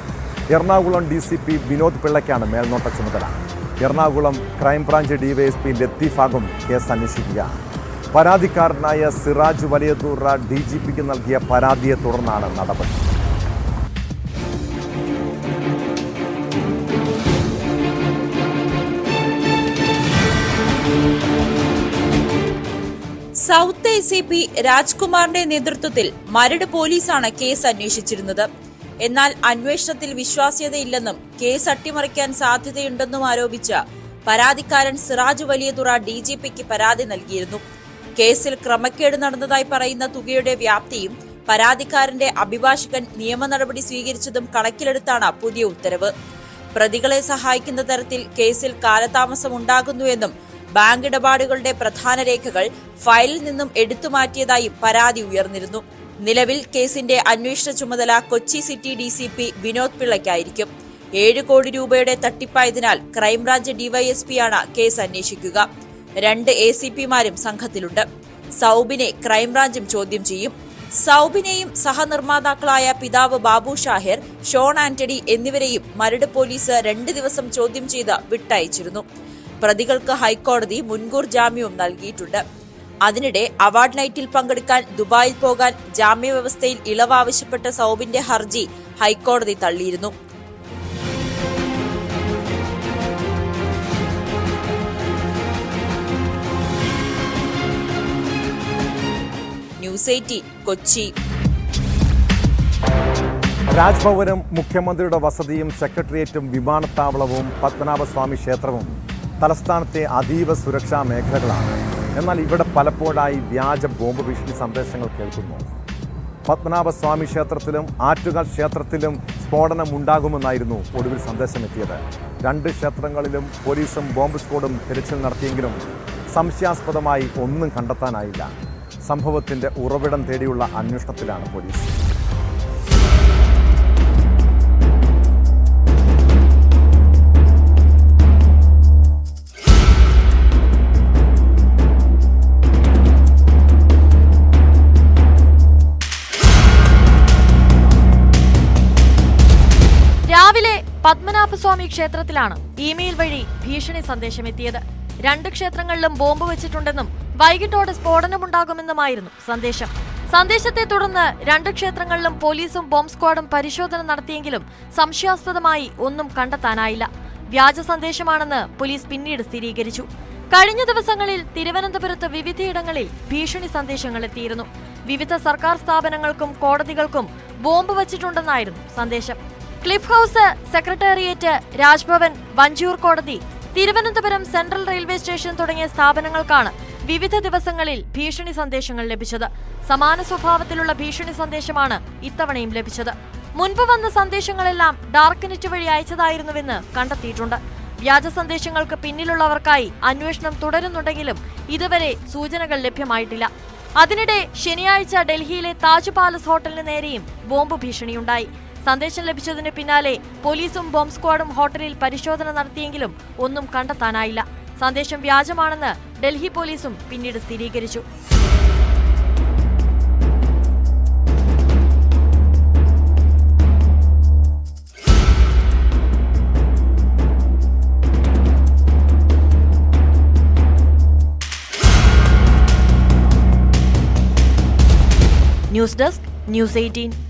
എറണാകുളം DCP വിനോദ് പിള്ളയ്ക്കാണ് മേൽനോട്ട ചുമതല. എറണാകുളം ക്രൈംബ്രാഞ്ച് DYSP ലത്തീഫാകും കേസ് അന്വേഷിക്കുക. പരാതിക്കാരനായ സിറാജ് വലിയതൂർ DGPക്ക് നൽകിയ പരാതിയെ തുടർന്നാണ് നടപടി. സൗത്ത് ACP രാജ്കുമാറിന്റെ നേതൃത്വത്തിൽ മരട് പോലീസാണ് കേസ് അന്വേഷിച്ചിരുന്നത്. എന്നാൽ അന്വേഷണത്തിൽ വിശ്വാസ്യതയില്ലെന്നും കേസ് അട്ടിമറിക്കാൻ സാധ്യതയുണ്ടെന്നും ആരോപിച്ച പരാതിക്കാരൻ സിറാജ് വലിയതുറ DGPക്ക് പരാതി നൽകിയിരുന്നു. കേസിൽ ക്രമക്കേട് നടന്നതായി പറയുന്ന തുകയുടെ വ്യാപ്തിയും പരാതിക്കാരന്റെ അഭിഭാഷകൻ നിയമ നടപടി സ്വീകരിച്ചതും കണക്കിലെടുത്താണ് പുതിയ ഉത്തരവ്. പ്രതികളെ സഹായിക്കുന്ന തരത്തിൽ കേസിൽ കാലതാമസം ഉണ്ടാകുന്നുവെന്നും ബാങ്ക് ഇടപാടുകളുടെ പ്രധാന രേഖകൾ ഫയലിൽ നിന്നും എടുത്തുമാറ്റിയതായും പരാതി ഉയർന്നിരുന്നു. നിലവിൽ കേസിന്റെ അന്വേഷണ ചുമതല കൊച്ചി സിറ്റി DCP വിനോദ് പിള്ളയ്ക്കായിരിക്കും. 7 കോടി രൂപയുടെ തട്ടിപ്പായതിനാൽ ക്രൈംബ്രാഞ്ച് DYSPയാണ് കേസ് അന്വേഷിക്കുക. 2 ACPമാരും സംഘത്തിലുണ്ട്. സൗബിനെ ക്രൈംബ്രാഞ്ചും ചോദ്യം ചെയ്യും. സൗബിനെയും സഹനിർമ്മാതാക്കളായ പിതാവ് ബാബു ഷാഹിർ, ഷോൺ ആന്റണി എന്നിവരെയും മരട് പോലീസ് 2 ദിവസം ചോദ്യം ചെയ്ത് വിട്ടയച്ചിരുന്നു. പ്രതികൾക്ക് ഹൈക്കോടതി മുൻകൂർ ജാമ്യവും നൽകിയിട്ടുണ്ട്. അതിനിടെ അവാർഡ് നൈറ്റിൽ പങ്കെടുക്കാൻ ദുബായിൽ പോകാൻ ജാമ്യവ്യവസ്ഥയിൽ ഇളവ് ആവശ്യപ്പെട്ട സൗബിന്റെ ഹർജി ഹൈക്കോടതി തള്ളിയിരുന്നു. ന്യൂസ് 18 കൊച്ചി. രാജ്ഭവനും മുഖ്യമന്ത്രിയുടെ വസതിയും സെക്രട്ടേറിയറ്റും വിമാനത്താവളവും പത്മനാഭസ്വാമി ക്ഷേത്രവും തലസ്ഥാനത്തെ അതീവ സുരക്ഷാ മേഖലകളാണ്. എന്നാൽ ഇവിടെ പലപ്പോഴായി വ്യാജ ബോംബ് ഭീഷണി സന്ദേശങ്ങൾ കേൾക്കുന്നു. പത്മനാഭസ്വാമി ക്ഷേത്രത്തിലും ആറ്റുകാൽ ക്ഷേത്രത്തിലും സ്ഫോടനം ഉണ്ടാകുമെന്നായിരുന്നു ഒടുവിൽ സന്ദേശമെത്തിയത്. 2 ക്ഷേത്രങ്ങളിലും പോലീസും ബോംബ് സ്ക്വാഡും തിരച്ചിൽ നടത്തിയെങ്കിലും സംശയാസ്പദമായി ഒന്നും കണ്ടെത്താനായില്ല. സംഭവത്തിന്റെ ഉറവിടം തേടിയുള്ള അന്വേഷണത്തിലാണ് പോലീസ്. പത്മനാഭസ്വാമി ക്ഷേത്രത്തിലാണ് ഇമെയിൽ വഴി ഭീഷണി സന്ദേശം എത്തിയത്. 2 ക്ഷേത്രങ്ങളിലും ബോംബ് വെച്ചിട്ടുണ്ടെന്നും വൈകിട്ടോടെ സ്ഫോടനമുണ്ടാകുമെന്നുമായിരുന്നു സന്ദേശം. സന്ദേശത്തെ തുടർന്ന് 2 ക്ഷേത്രങ്ങളിലും പോലീസും ബോംബ് സ്ക്വാഡും പരിശോധന നടത്തിയെങ്കിലും സംശയാസ്പദമായി ഒന്നും കണ്ടെത്താനായില്ല. വ്യാജ സന്ദേശമാണെന്ന് പോലീസ് പിന്നീട് സ്ഥിരീകരിച്ചു. കഴിഞ്ഞ ദിവസങ്ങളിൽ തിരുവനന്തപുരത്ത് വിവിധയിടങ്ങളിൽ ഭീഷണി സന്ദേശങ്ങൾ എത്തിയിരുന്നു. വിവിധ സർക്കാർ സ്ഥാപനങ്ങൾക്കും കോടതികൾക്കും ബോംബ് വച്ചിട്ടുണ്ടെന്നായിരുന്നു സന്ദേശം. Cliff house, secretariat, Raj Bhavan, Vanchiyoor കോടതി, തിരുവനന്തപുരം സെൻട്രൽ റെയിൽവേ സ്റ്റേഷൻ തുടങ്ങിയ സ്ഥാപനങ്ങൾക്കാണ് വിവിധ ദിവസങ്ങളിൽ ഭീഷണി സന്ദേശങ്ങൾ ലഭിച്ചത്. സമാന സ്വഭാവത്തിലുള്ള ഭീഷണി സന്ദേശമാണ് ഇത്തവണയും ലഭിച്ചത്. മുൻപ് വന്ന സന്ദേശങ്ങളെല്ലാം ഡാർക്ക് നെറ്റ് വഴി അയച്ചതായിരുന്നുവെന്ന് കണ്ടെത്തിയിട്ടുണ്ട്. വ്യാജ സന്ദേശങ്ങൾക്ക് പിന്നിലുള്ളവർക്കായി അന്വേഷണം തുടരുന്നുണ്ടെങ്കിലും ഇതുവരെ സൂചനകൾ ലഭ്യമായിട്ടില്ല. അതിനിടെ ശനിയാഴ്ച ഡൽഹിയിലെ താജ് പാലസ് ഹോട്ടലിന് നേരെയും ബോംബ് ഭീഷണിയുണ്ടായി. സന്ദേശം ലഭിച്ചതിന് പിന്നാലെ പോലീസും ബോംബ് സ്ക്വാഡും ഹോട്ടലിൽ പരിശോധന നടത്തിയെങ്കിലും ഒന്നും കണ്ടെത്താനായില്ല. സന്ദേശം വ്യാജമാണെന്ന് ഡൽഹി പോലീസും പിന്നീട് സ്ഥിരീകരിച്ചു. News desk, news 18.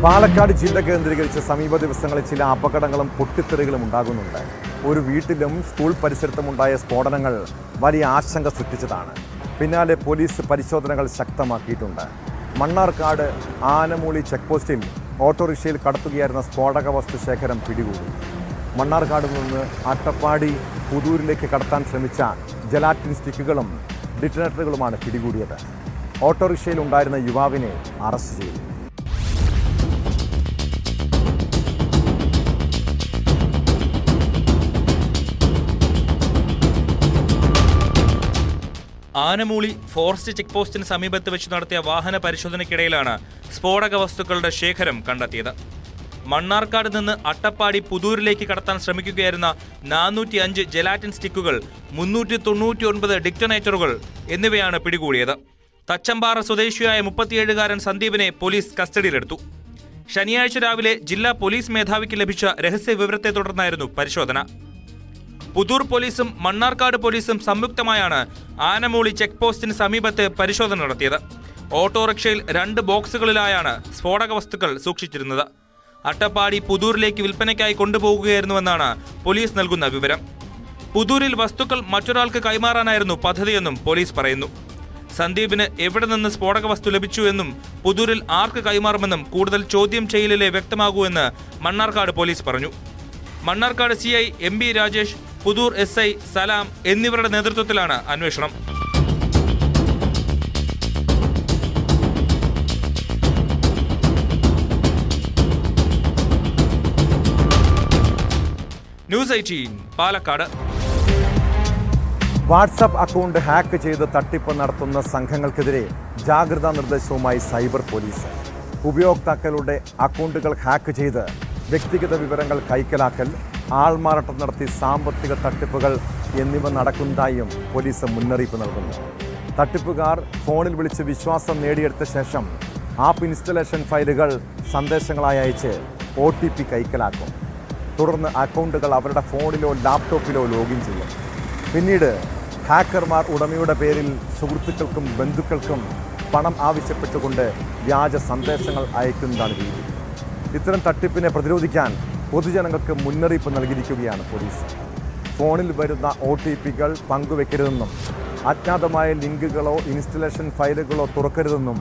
പാലക്കാട് ജില്ല കേന്ദ്രീകരിച്ച് സമീപ ദിവസങ്ങളിൽ ചില അപകടങ്ങളും പൊട്ടിത്തെറികളും ഉണ്ടാകുന്നുണ്ട്. ഒരു വീട്ടിലും സ്കൂൾ പരിസരത്തുമുണ്ടായ സ്ഫോടനങ്ങൾ വലിയ ആശങ്ക സൃഷ്ടിച്ചതാണ്. പിന്നാലെ പോലീസ് പരിശോധനകൾ ശക്തമാക്കിയിട്ടുണ്ട്. മണ്ണാർക്കാട് ആനമൂളി ചെക്ക് പോസ്റ്റിൽ ഓട്ടോറിക്ഷയിൽ കടത്തുകയായിരുന്ന സ്ഫോടക വസ്തു ശേഖരം പിടികൂടി. മണ്ണാർക്കാട് നിന്ന് അട്ടപ്പാടി പുതൂരിലേക്ക് കടത്താൻ ശ്രമിച്ച ജലാറ്റിൻ സ്റ്റിക്കുകളും ഡിറ്റനേറ്ററുകളുമാണ് പിടികൂടിയത്. ഓട്ടോറിക്ഷയിൽ ഉണ്ടായിരുന്ന യുവാവിനെ അറസ്റ്റ് ചെയ്തു. ആനമൂളി ഫോറസ്റ്റ് ചെക്ക് പോസ്റ്റിന് സമീപത്ത് വെച്ച് നടത്തിയ വാഹന പരിശോധനയ്ക്കിടയിലാണ് സ്ഫോടക വസ്തുക്കളുടെ ശേഖരം കണ്ടെത്തിയത്. മണ്ണാർക്കാട് നിന്ന് അട്ടപ്പാടി പുതൂരിലേക്ക് കടത്താൻ ശ്രമിക്കുകയായിരുന്ന 405 ജലാറ്റിൻ സ്റ്റിക്കുകൾ, 399 ഡിക്റ്റനേറ്ററുകൾ എന്നിവയാണ് പിടികൂടിയത്. തച്ചമ്പാറ സ്വദേശിയായ 37-കാരൻ സന്ദീപിനെ പോലീസ് കസ്റ്റഡിയിലെടുത്തു. ശനിയാഴ്ച രാവിലെ ജില്ലാ പോലീസ് മേധാവിക്ക് ലഭിച്ച രഹസ്യ വിവരത്തെ തുടർന്നായിരുന്നു പരിശോധന. പുതൂർ പോലീസും മണ്ണാർക്കാട് പോലീസും സംയുക്തമായാണ് ആനമൂളി ചെക്ക് പോസ്റ്റിന് സമീപത്ത് പരിശോധന നടത്തിയത്. ഓട്ടോറിക്ഷയിൽ 2 ബോക്സുകളിലായാണ് സ്ഫോടക വസ്തുക്കൾ സൂക്ഷിച്ചിരുന്നത്. അട്ടപ്പാടി പുതൂരിലേക്ക് വിൽപ്പനയ്ക്കായി കൊണ്ടുപോകുകയായിരുന്നുവെന്നാണ് പോലീസ് നൽകുന്ന വിവരം. പുതൂരിൽ വസ്തുക്കൾ മറ്റൊരാൾക്ക് കൈമാറാനായിരുന്നു പദ്ധതിയെന്നും പോലീസ് പറയുന്നു. സന്ദീപിന് എവിടെ നിന്ന് സ്ഫോടക വസ്തു ലഭിച്ചു എന്നും പുതൂരിൽ ആർക്ക് കൈമാറുമെന്നും കൂടുതൽ ചോദ്യം ചെയ്യലിലെ വ്യക്തമാകൂ എന്ന് മണ്ണാർക്കാട് പോലീസ് പറഞ്ഞു. Mannarkkad CI MB Rajesh, Puthur SI സലാം എന്നിവരുടെ നേതൃത്വത്തിലാണ് അന്വേഷണം. News 18 Palakkad. WhatsApp account hack ചെയ്ത് തട്ടിപ്പ് നടത്തുന്ന സംഘങ്ങൾക്കെതിരെ ജാഗ്രതാ നിർദ്ദേശവുമായി സൈബർ പോലീസ്. ഉപയോക്താക്കളുടെ അക്കൗണ്ടുകൾ ഹാക്ക് ചെയ്ത് വ്യക്തിഗത വിവരങ്ങൾ കൈക്കലാക്കൽ, ആൾമാറാട്ടം നടത്തി സാമ്പത്തിക തട്ടിപ്പുകൾ എന്നിവ നടക്കുന്നതായും പോലീസ് മുന്നറിയിപ്പ് നൽകുന്നു. തട്ടിപ്പുകാർ ഫോണിൽ വിളിച്ച് വിശ്വാസം നേടിയെടുത്ത ശേഷം ആപ്പ് ഇൻസ്റ്റലേഷൻ ഫയലുകൾ സന്ദേശങ്ങളായി അയച്ച് OTP കൈക്കലാക്കും. തുടർന്ന് അക്കൗണ്ടുകൾ അവരുടെ ഫോണിലോ ലാപ്ടോപ്പിലോ ലോഗിൻ ചെയ്യും. പിന്നീട് ഹാക്കർമാർ ഉടമയുടെ പേരിൽ സുഹൃത്തുക്കൾക്കും ബന്ധുക്കൾക്കും പണം ആവശ്യപ്പെട്ടുകൊണ്ട് വ്യാജ സന്ദേശങ്ങൾ അയക്കുന്നതാണ് രീതി. ഇത്തരം തട്ടിപ്പിനെ പ്രതിരോധിക്കാൻ പൊതുജനങ്ങൾക്ക് മുന്നറിയിപ്പ് നൽകിയിരിക്കുകയാണ് പോലീസ്. ഫോണിൽ വരുന്ന OTPകൾ പങ്കുവെക്കരുതെന്നും അജ്ഞാതമായ ലിങ്കുകളോ ഇൻസ്റ്റലേഷൻ ഫയലുകളോ തുറക്കരുതെന്നും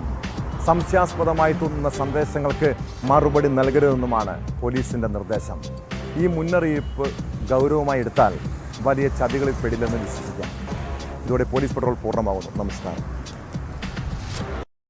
സംശയാസ്പദമായി തോന്നുന്ന സന്ദേശങ്ങൾക്ക് മറുപടി നൽകരുതെന്നുമാണ് പോലീസിൻ്റെ നിർദ്ദേശം. ഈ മുന്നറിയിപ്പ് ഗൗരവമായി എടുത്താൽ വലിയ ചതികളിൽ പെടില്ലെന്ന് വിശ്വസിക്കാം. ഇതോടെ പോലീസ് പട്രോൾ പൂർണ്ണമാകുന്നു. നമസ്കാരം.